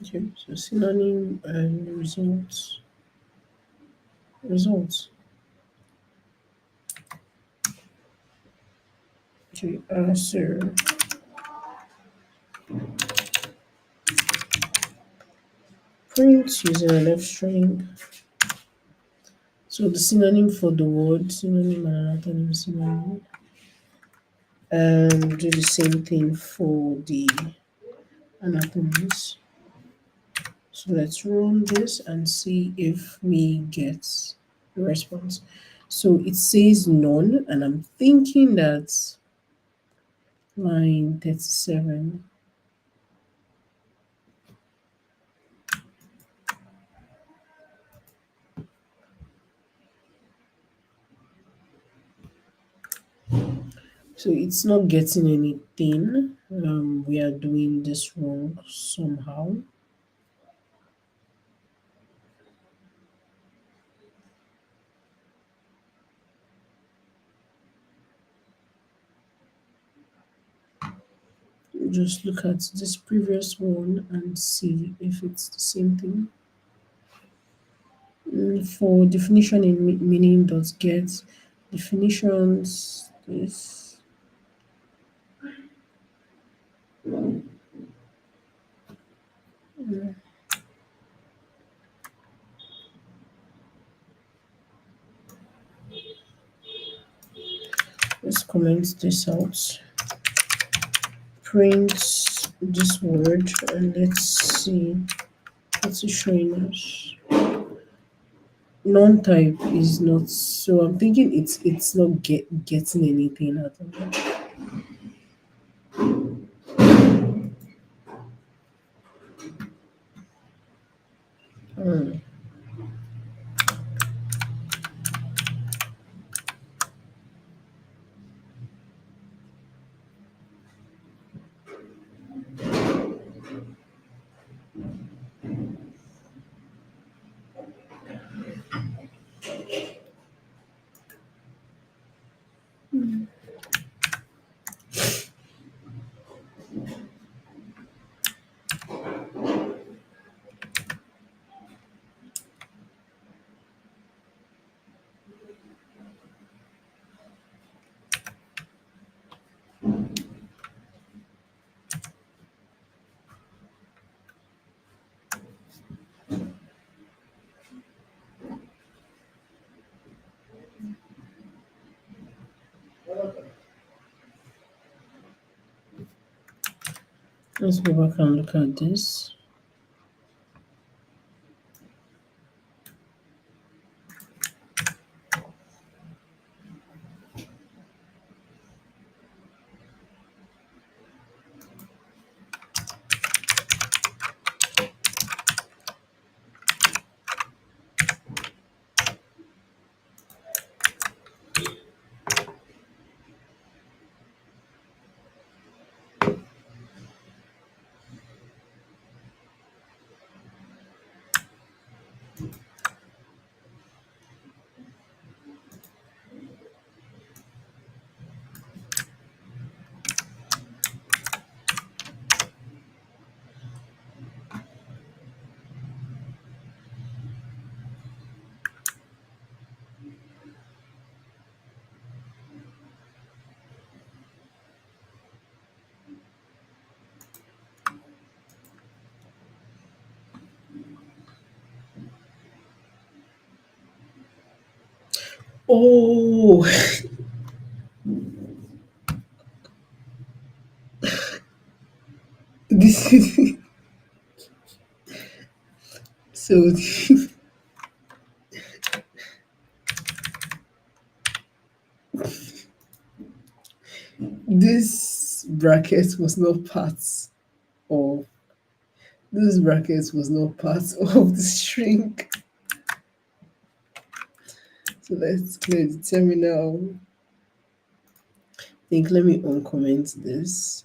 okay, so synonym and results. Results. Okay, so print using an F string. So the synonym for the word, synonym and anatonym synonym. And do the same thing for the anatomies. So let's run this and see if we get a response. So it says none, and I'm thinking that line 37. So it's not getting anything. We are doing this wrong somehow. Just look at this previous one and see if it's the same thing. For definition in meaning dot get definitions this. Let's comment this out. Print this word and let's see what's it showing us. Non-type is not, so I'm thinking it's not getting anything out of it. Hmm. Let's go back and look at this. Oh, this is so. This bracket was not part of this bracket was not part of the string. So let's clear the terminal. Think let me uncomment this.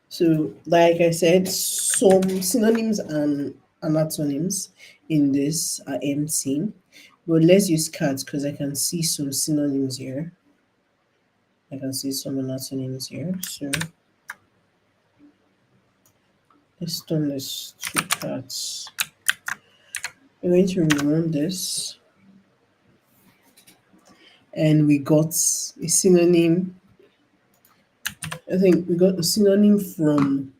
So, like I said, some synonyms and antonyms in this are empty. But let's use cards because I can see some synonyms here. I can see some antonyms here. So let's turn this to cards. We're going to remove this, and we got a synonym. I think we got a synonym from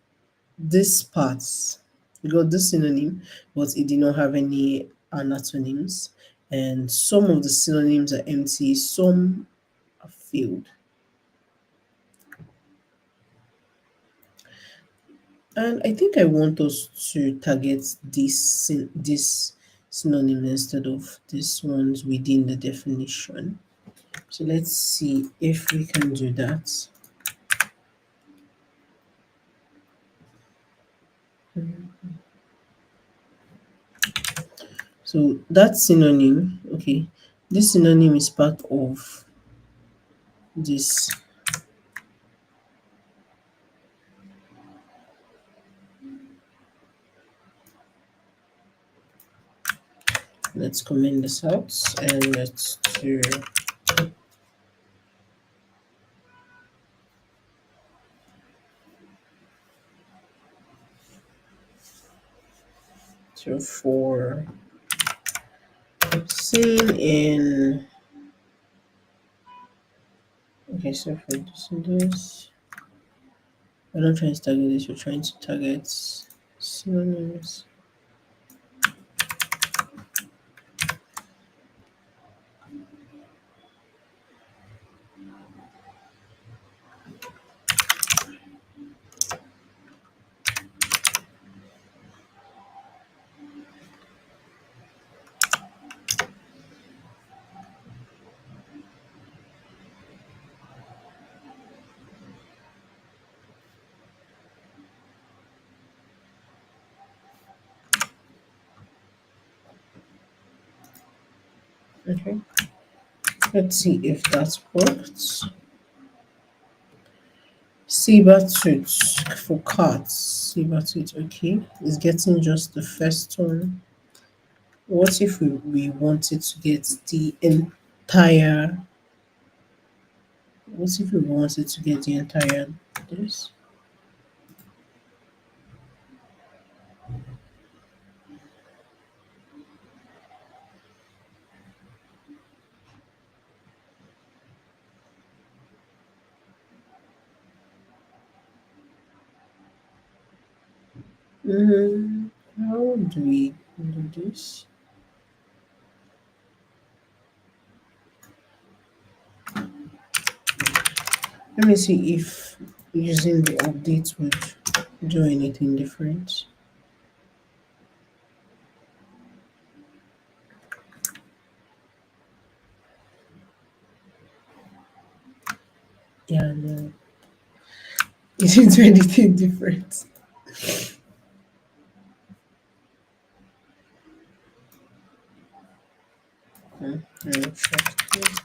this part. We got this synonym, but it did not have any antonyms. And some of the synonyms are empty, some are filled. And I think I want us to target this synonym instead of these ones within the definition. So let's see if we can do that. So that synonym, okay, this synonym is part of this. Let's comment this out and let's do so for seen in okay, so for this and this. We're not trying to target this, we're trying to target synonyms. Okay, let's see if that works. Saber tooth for cats. Saber tooth, okay. It's getting just the first one. What if we wanted to get the entire, what if we wanted to get the entire this? How do we do this? Let me see if using the update would do anything different. Yeah, no. It didn't do anything different. I'll check this.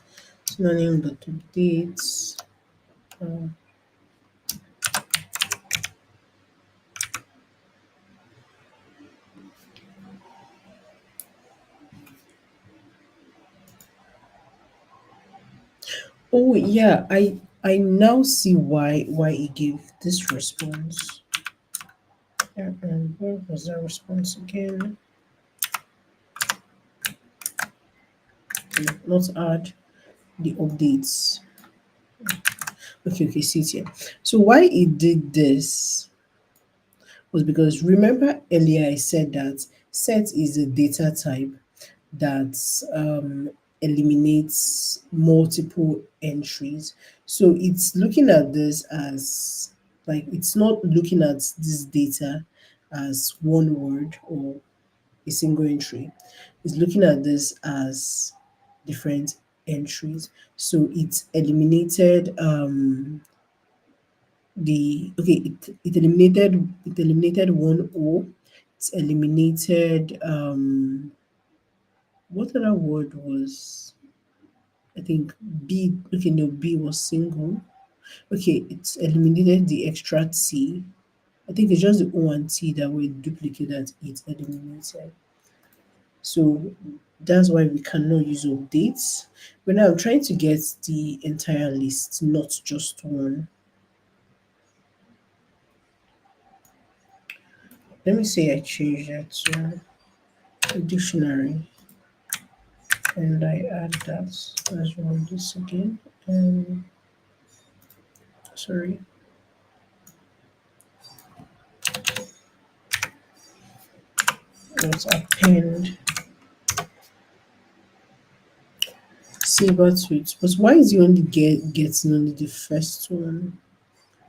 Synonym dot updates. Uh, oh yeah, I now see why it gave this response. Yeah, and where was that response again? Okay, not add the updates. Okay, okay, see it here. So why it did this was because remember earlier I said that set is a data type that eliminates multiple entries. So it's looking at this as like it's not looking at this data as one word or a single entry. It's looking at this as different entries. So it eliminated the okay it eliminated one O. It's eliminated what other word was I think B, okay, no, B was single. Okay, it's eliminated the extra T. I think it's just the O and T that were duplicate that it eliminated. So that's why we cannot use updates. But now I'm trying to get the entire list, not just one. Let me say I change that to a dictionary and I add that. Let's run this again. Sorry. Let's append saber tweets. But why is he only getting only the first one?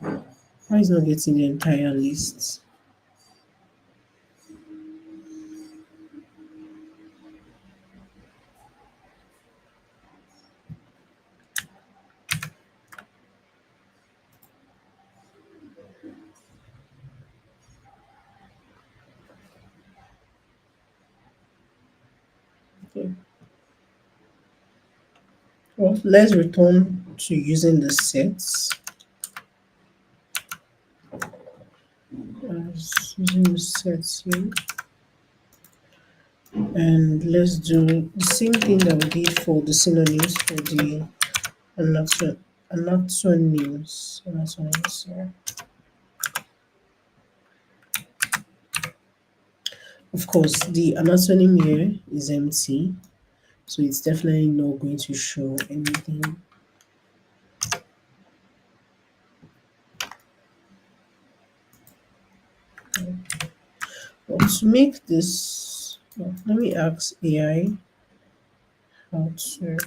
Why is he not getting the entire list? Okay. Well, let's return to using the sets. Using the sets here. And let's do the same thing that we did for the synonyms for the anatonyms. Anatonyms, yeah. Of course, the anatonym here is empty, so it's definitely not going to show anything. But to make this, well, let me ask AI how to.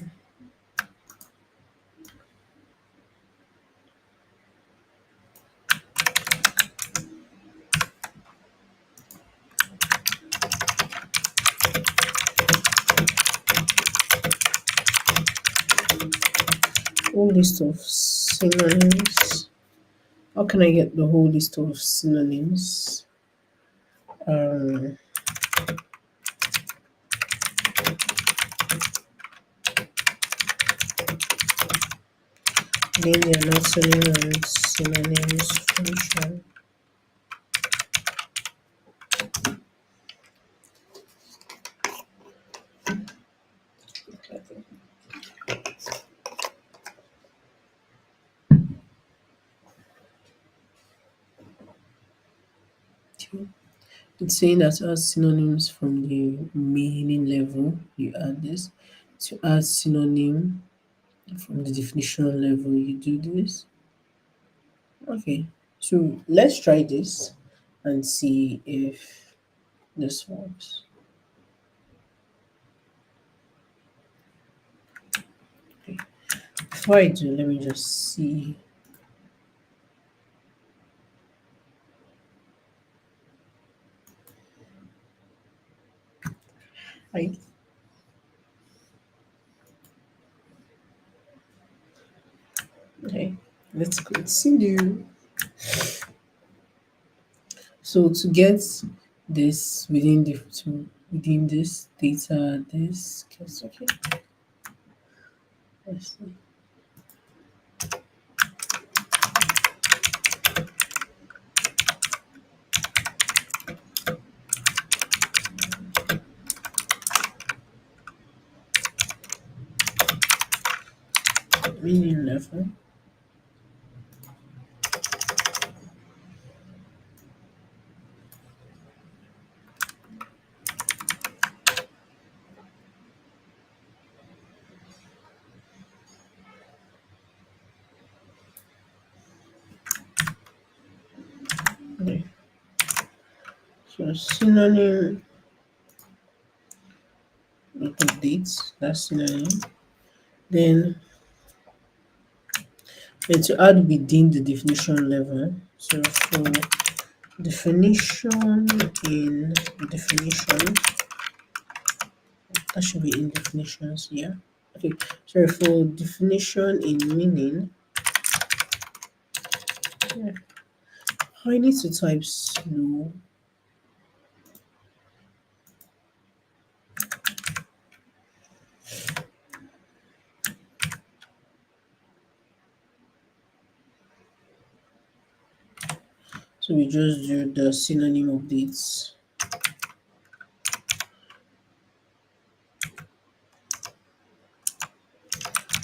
Whole list of synonyms. How can I get the whole list of synonyms? Um, Name your not synonyms function. It's saying that to add synonyms from the meaning level, you add this. To add synonym from the definition level, you do this. Okay, so let's try this and see if this works. Okay, before I do, let me just see. Right. Okay, let's continue. So to get this within this data, this okay. Let's see. Meaning level. Okay. So synonym updates. That's synonym. Then and to add within the definition level. So for definition in definition, that should be in definitions, yeah. Okay, so for definition in meaning, yeah, I need to type slow. So we just do the synonym updates.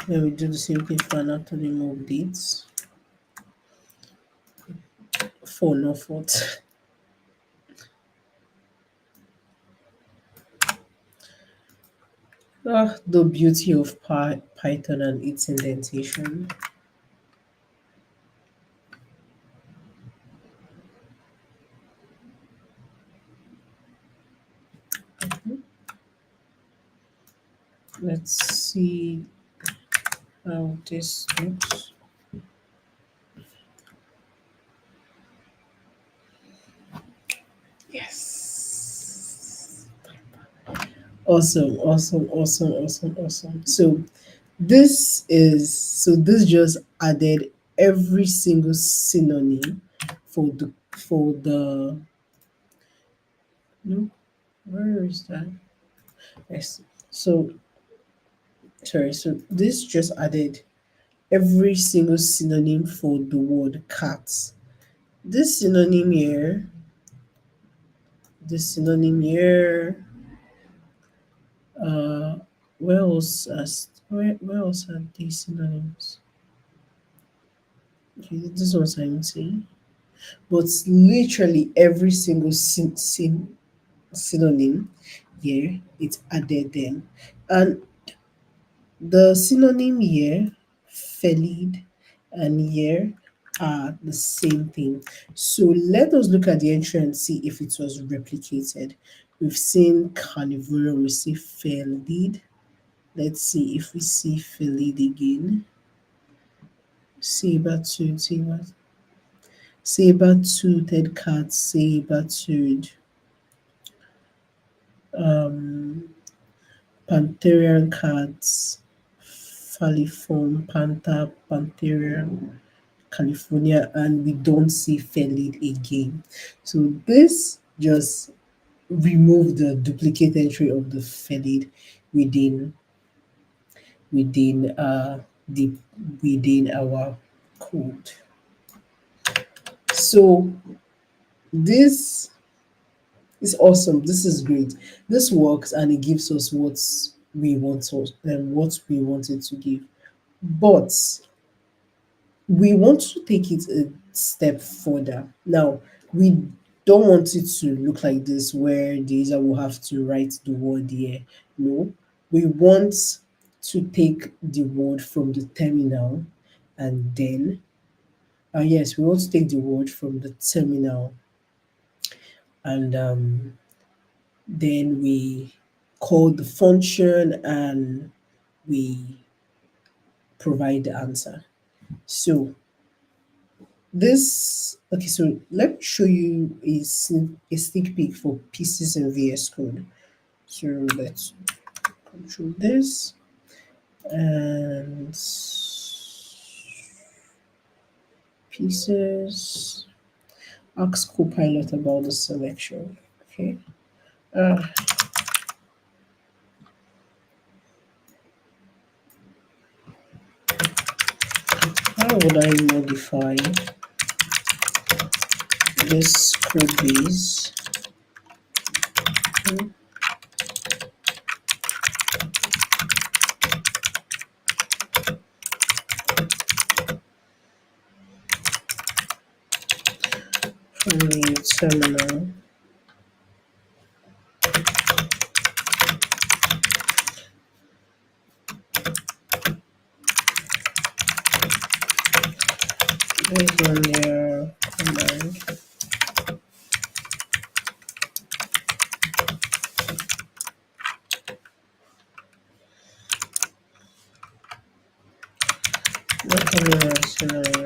Then we do the same thing for anatonym updates. For no fault. Ah, the beauty of Python and its indentation. Let's see how this looks. Yes. Awesome, awesome, awesome, awesome, awesome. So this just added every single synonym for the no, where is that? Yes. So sorry, so this just added every single synonym for the word cat. This synonym here, this synonym here, uh where else are these synonyms? Okay, this one's empty. But literally every single synonym here it's added them. And the synonym here, felid, and here are the same thing. So let us look at the entry and see if it was replicated. We've seen carnivore, we see felid. Let's see if we see felid again. Saber-toothed cat, saber-toothed, um, Pantherian cats, falciform panther, Panthera California, and we don't see felid again. So this just remove the duplicate entry of the felid within deep within our code. So this is awesome. This is great. This works and it gives us what we wanted to give. But we want to take it a step further. Now, we don't want it to look like this where the user will have to write the word here. No, we want to take the word from the terminal and then, yes, we want to take the word from the terminal and then we call the function and we provide the answer. So this, okay, so let me show you a sneak peek for pieces in VS Code. So let's control this and pieces. Ask copilot about the selection. Okay. Uh, how would I modify this code base? Hmm, from the terminal. Based on their command. Not only our scenario.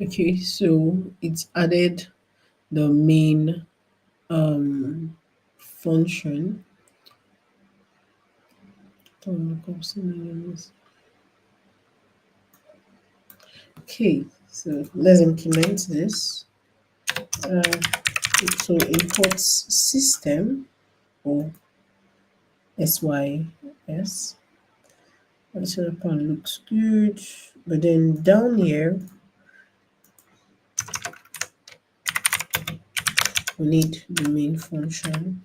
Okay, so it's added the main function. Okay, so let's implement this. Uh, so imports system or sys. So the part looks good, but then down here we need the main function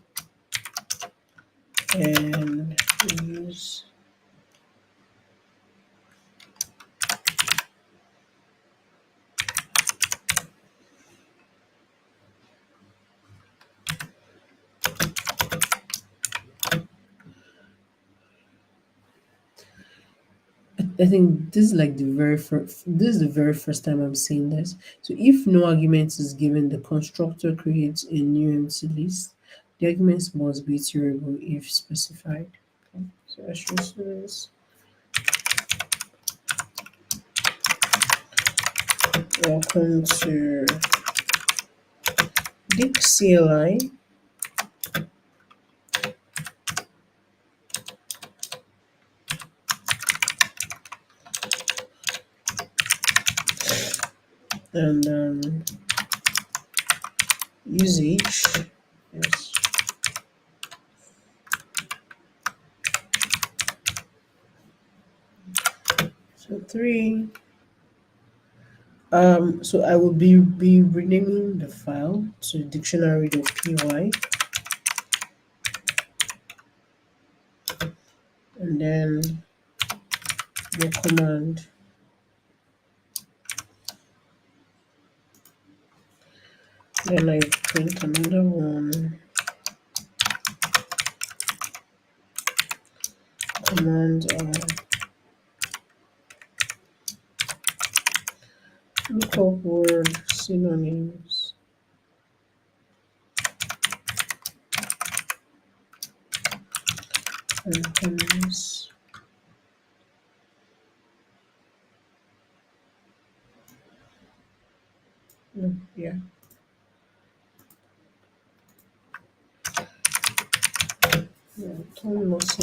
and use. I think this is like the very first. This is the very first time I'm seeing this. So if no argument is given, the constructor creates a new empty list. The arguments must be iterable if specified. Okay, so let's just do this. Welcome to Dic.CLI. And usage. Yes. So 3. So I will be renaming the file to dictionary.py, and then the command. Then I print another one. Command word synonyms. Antonyms. No, yeah. Yeah, autonomous.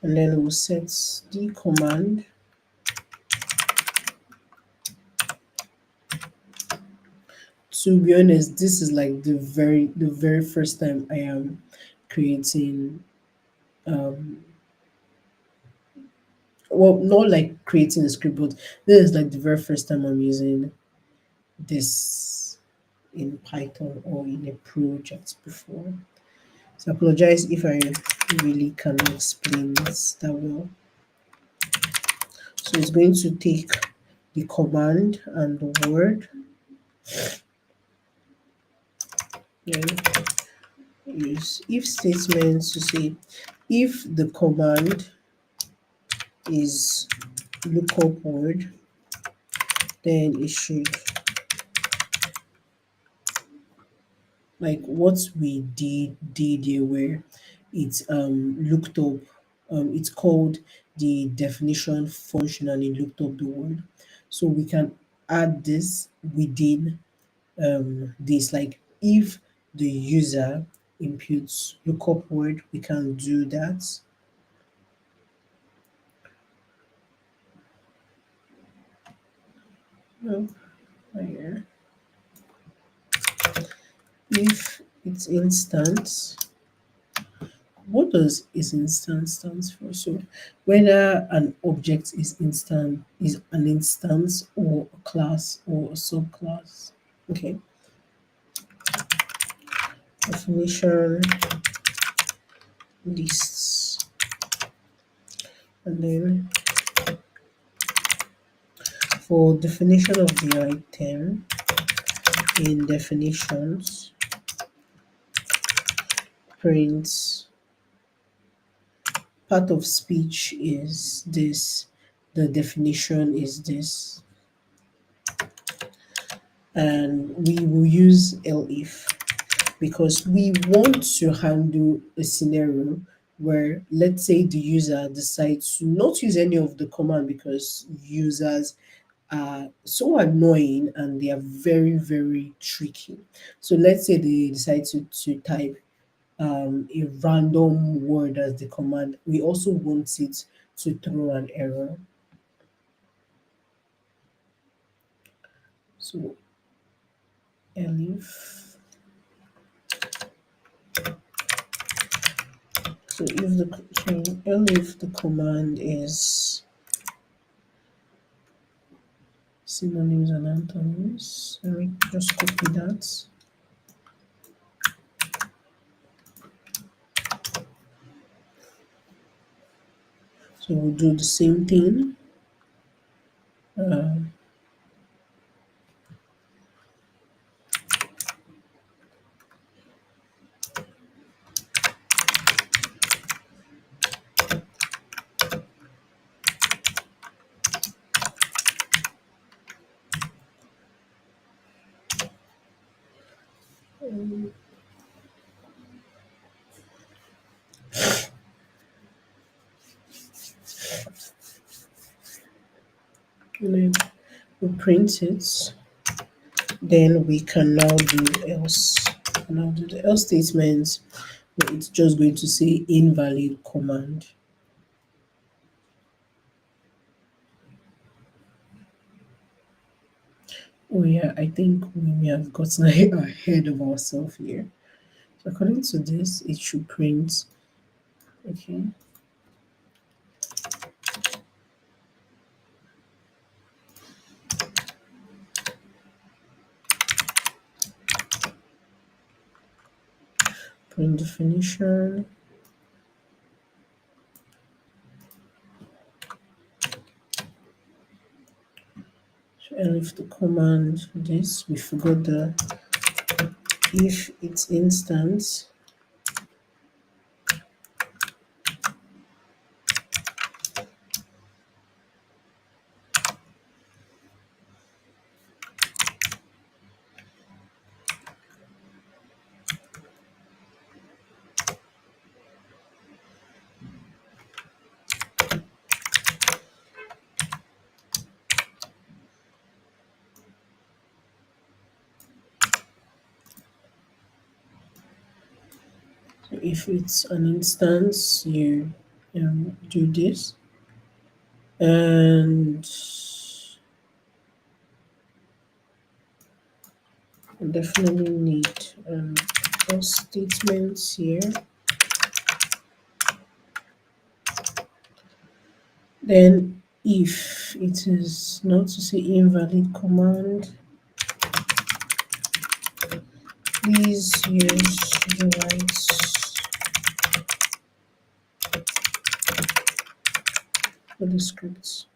And then we'll set the command. To be honest, this is like the very first time I am creating well, not like creating a script, but this is like the very first time I'm using this in Python or in a project before. So I apologize if I really cannot explain this that well. So it's going to take the command and the word, then use if statements to say if the command is lookup word, then it should like what we did here where it's looked up, it's called the definition function and it looked up the word. So we can add this within this, like if the user inputs lookup word, we can do that. No, here. If it's instance, what does is instance stands for? So whether an object is an instance or a class or a subclass. Okay. Definition lists. And then for definition of the item in definitions, prints part of speech is this, the definition is this, and we will use elif because we want to handle a scenario where let's say the user decides to not use any of the command because users are so annoying and they are very tricky. So let's say they decide to type a random word as the command. We also want it to throw an error. So elif. So if the command is synonyms and antonyms, let me just copy that. So we'll do the same thing. And then we print it. Then we can now do else. Now do the else statement. It's just going to say invalid command. Oh yeah, I think we may have gotten ahead of ourselves here. So according to this, it should print. Okay. Print definition. And if the command this, we forgot the if it's instance if it's an instance, you do this, and I definitely need else statements here. Then, if it is not to say invalid command, please use the rights for the scripts.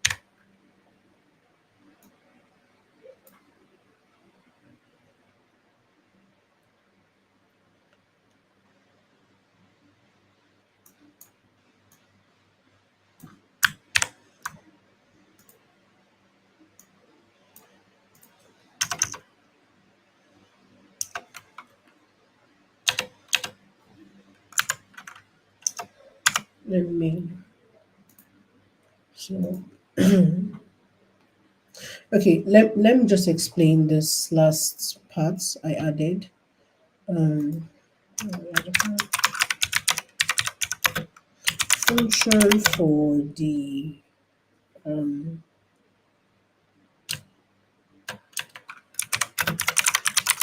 Let me so okay. Let me just explain this last part I added. Um, function for the um,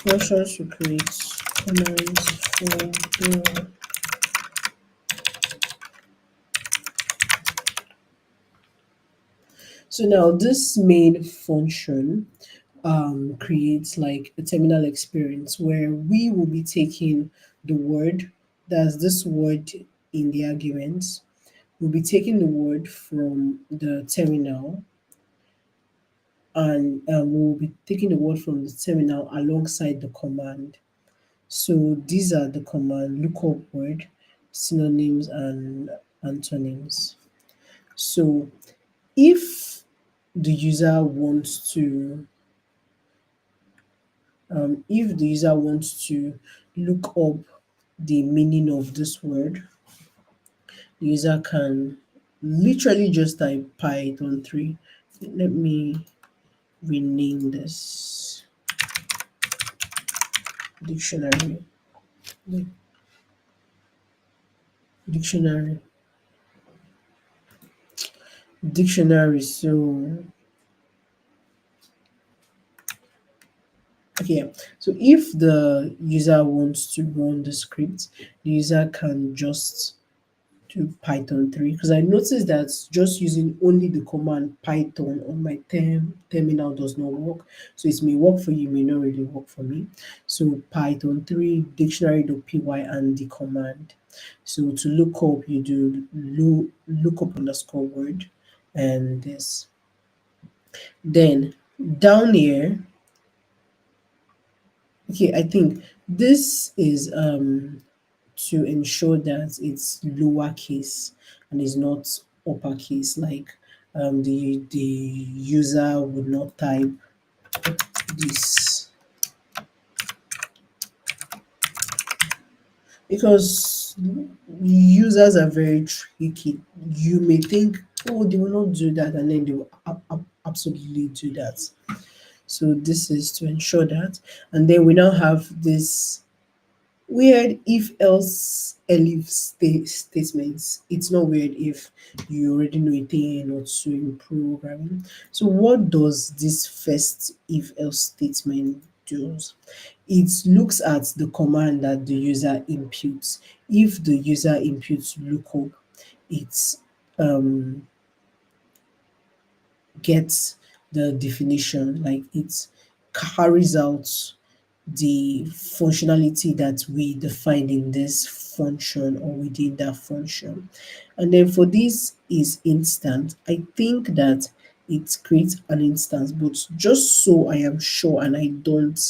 functions to create commands for the. So now this main function creates like a terminal experience where we will be taking the word, that's this word in the arguments. We'll be taking the word from the terminal, and we'll be taking the word from the terminal alongside the command. So these are the command lookup word, synonyms, and antonyms. So if the user wants to if the user wants to look up the meaning of this word, the user can literally just type Python 3. Let me rename this dictionary. Dictionary. Dictionary. So okay, so if the user wants to run the script, the user can just to Python 3, because I noticed that just using only the command Python on my terminal does not work. So it may work for you, may not really work for me. So Python 3 dictionary.py and the command. So to look up, you do lookup underscore word and this. Then down here, okay, I think this is to ensure that it's lowercase and is not uppercase, like the user would not type this, because users are very tricky. You may think, oh, they will not do that, and then they will absolutely do that. So this is to ensure that. And then we now have this weird if else elif statements. It's not weird if you already know a thing or two in programming. So what does this first if else statement do? It looks at the command that the user inputs. If the user inputs lookup, it um, gets the definition, like it carries out the functionality that we defined in this function or within that function. And then for this is instant, I think that it creates an instance, but just so I am sure and I don't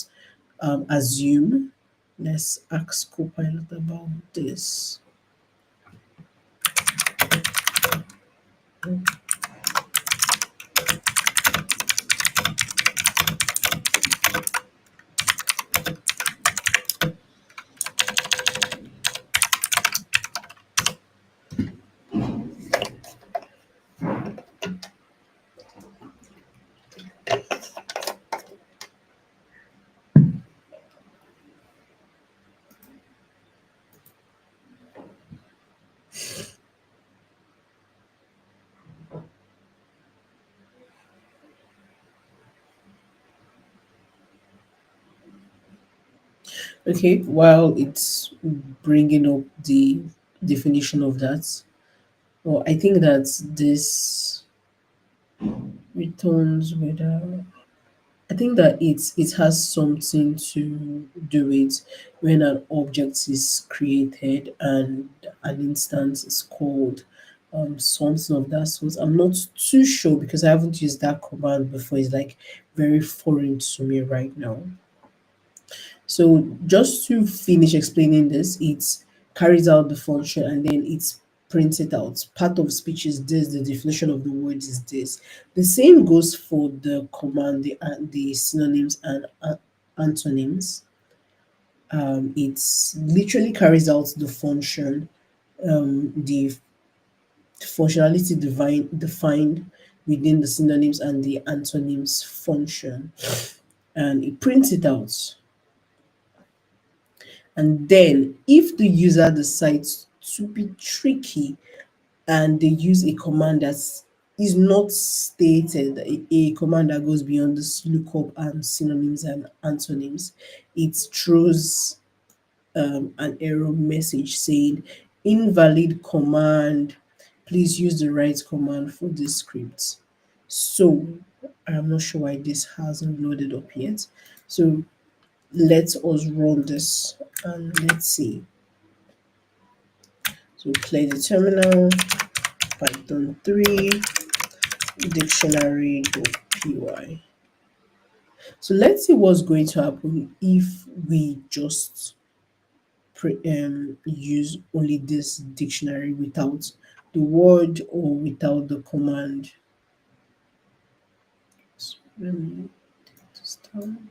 assume, let's ask Copilot about this. Okay, while it's bringing up the definition of that, well, I think that this returns whether I think that it has something to do with when an object is created and an instance is called something of that sort. I'm not too sure because I haven't used that command before. It's like very foreign to me right now. So just to finish explaining this, it carries out the function and then it's printed out. Part of speech is this, the definition of the word is this. The same goes for the command, the synonyms and antonyms. It's literally carries out the function, the functionality defined within the synonyms and the antonyms function, and it prints it out. And then, if the user decides to be tricky and they use a command that is not stated, a command that goes beyond this lookup and synonyms and antonyms, it throws an error message saying invalid command. Please use the right command for this script. So I'm not sure why this hasn't loaded up yet. So let us run this and let's see. So clear the terminal, Python 3, dictionary.py. So let's see what's going to happen if we just use only this dictionary without the word or without the command. So let me take this down.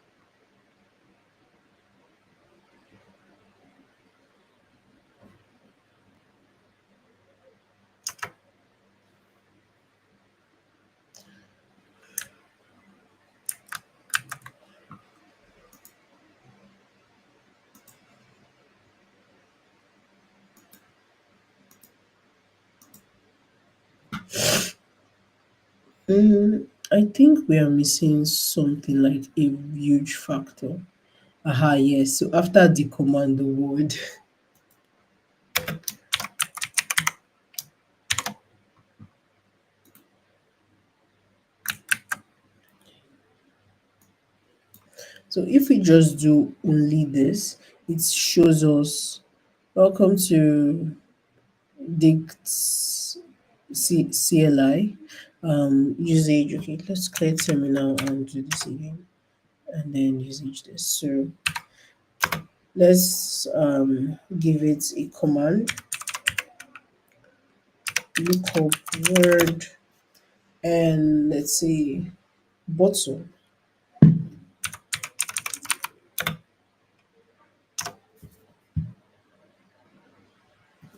I think we are missing something like a huge factor. Aha, yes. So after the command, the word. So if we just do only this, it shows us welcome to CLI usage. Okay, let's clear terminal and do this again, and then usage this. So let's give it a command, look up word, and let's say bottle,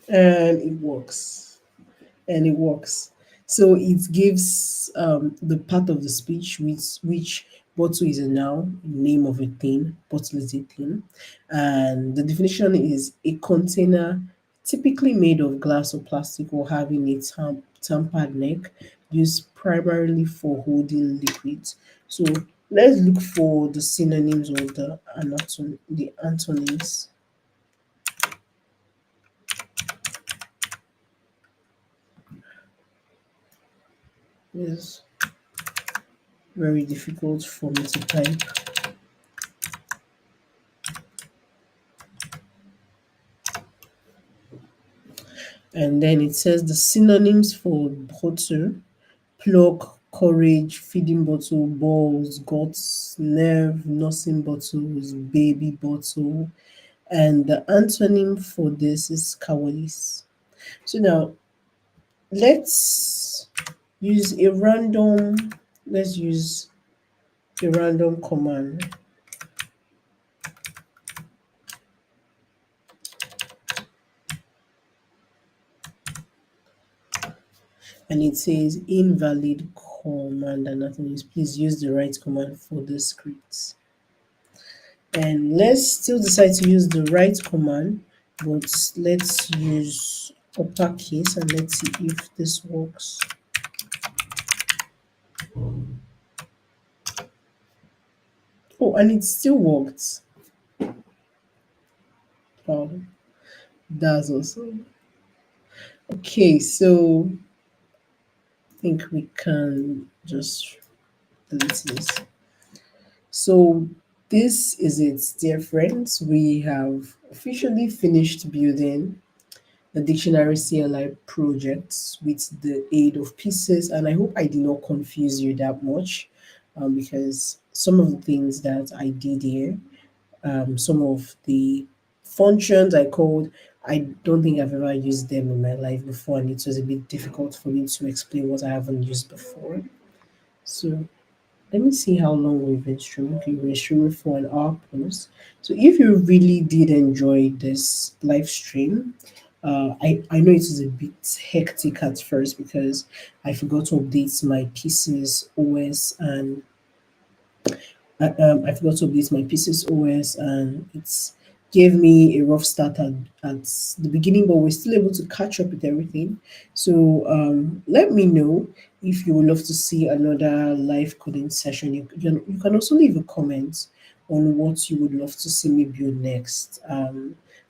and it works. And it works. So it gives the part of the speech which bottle is a noun, name of a thing, bottle is a thing. And the definition is a container typically made of glass or plastic or having a tampered neck used primarily for holding liquids. So let's look for the synonyms or the antonyms. It's very difficult for me to type. And then it says the synonyms for bottle: pluck, courage, feeding bottle, balls, guts, nerve, nursing bottles, baby bottle. And the antonym for this is cowardice. So now let's use a random, let's use a random command. And it says invalid command and nothing is, please use the right command for the script. And let's still decide to use the right command, but let's use uppercase and let's see if this works. Oh, and it still worked. Wow, that's awesome. Okay, so I think we can just delete this. So this is it, dear friends. We have officially finished building the Dictionary CLI project with the aid of pieces, and I hope I did not confuse you that much, because some of the things that I did here, some of the functions I called, I don't think I've ever used them in my life before, and it was a bit difficult for me to explain what I haven't used before. So let me see how long we've been streaming. Okay, we've been streaming for an hour plus. So if you really did enjoy this live stream, I know it was a bit hectic at first because I forgot to update my PC's OS, and I forgot to update my PC's OS, and it's gave me a rough start at the beginning, but we're still able to catch up with everything. So let me know if you would love to see another live coding session. You can also leave a comment on what you would love to see me build next.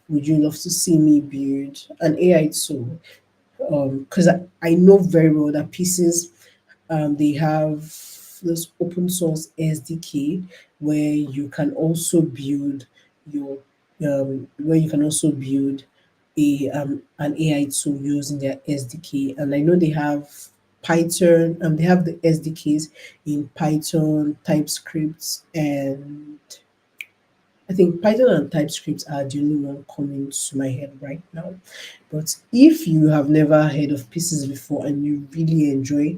Would you love to see me build an AI tool? Because I know very well that pieces, they have this open source SDK where you can also build your where you can also build a an AI tool using their SDK. And I know they have Python, they have the SDKs in Python, TypeScript, and I think Python and TypeScript are the only one coming to my head right now. But if you have never heard of pieces before and you really enjoy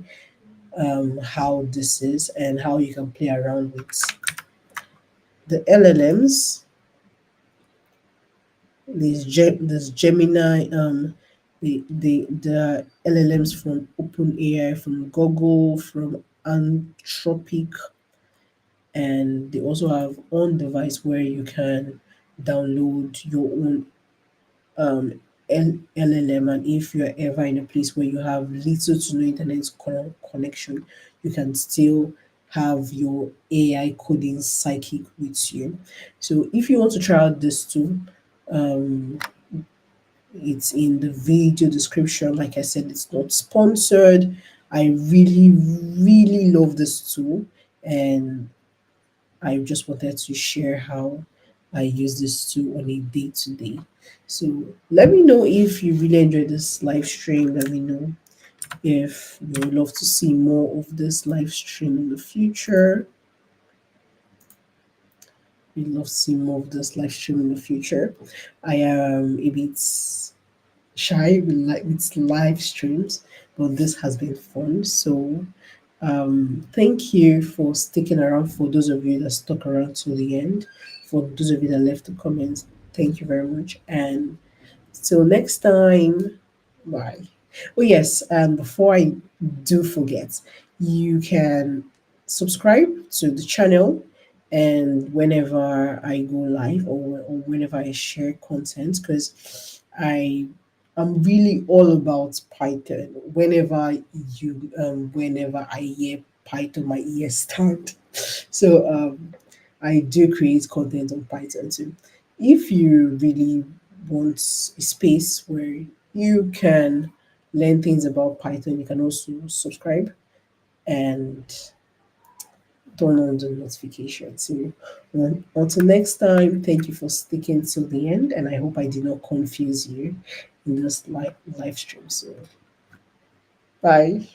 how this is and how you can play around with the LLMs, this Gemini, the LLMs from OpenAI, from Google, from Anthropic, and they also have on device where you can download your own LLM. And if you're ever in a place where you have little to no internet connection, you can still have your AI coding psychic with you. So if you want to try out this tool, um, it's in the video description. Like I said, it's not sponsored. I really, really love this tool, and I just wanted to share how I use this tool on a day to day. So let me know if you really enjoyed this live stream. Let me know if you would love to see more of this live stream in the future. We'd love to see more of this live stream in the future. I am a bit shy with live streams, but this has been fun. So thank you for sticking around. For those of you that stuck around to the end, for those of you that left a comment, thank you very much. And till next time, bye. Oh yes, before I do forget, you can subscribe to the channel, and whenever I go live, or whenever I share content, because I'm really all about Python. Whenever I hear Python, my ears start. So I do create content on Python too. If you really want a space where you can learn things about Python, you can also subscribe and turn on the notifications. So until next time, thank you for sticking till the end, and I hope I did not confuse you in this live stream. So bye.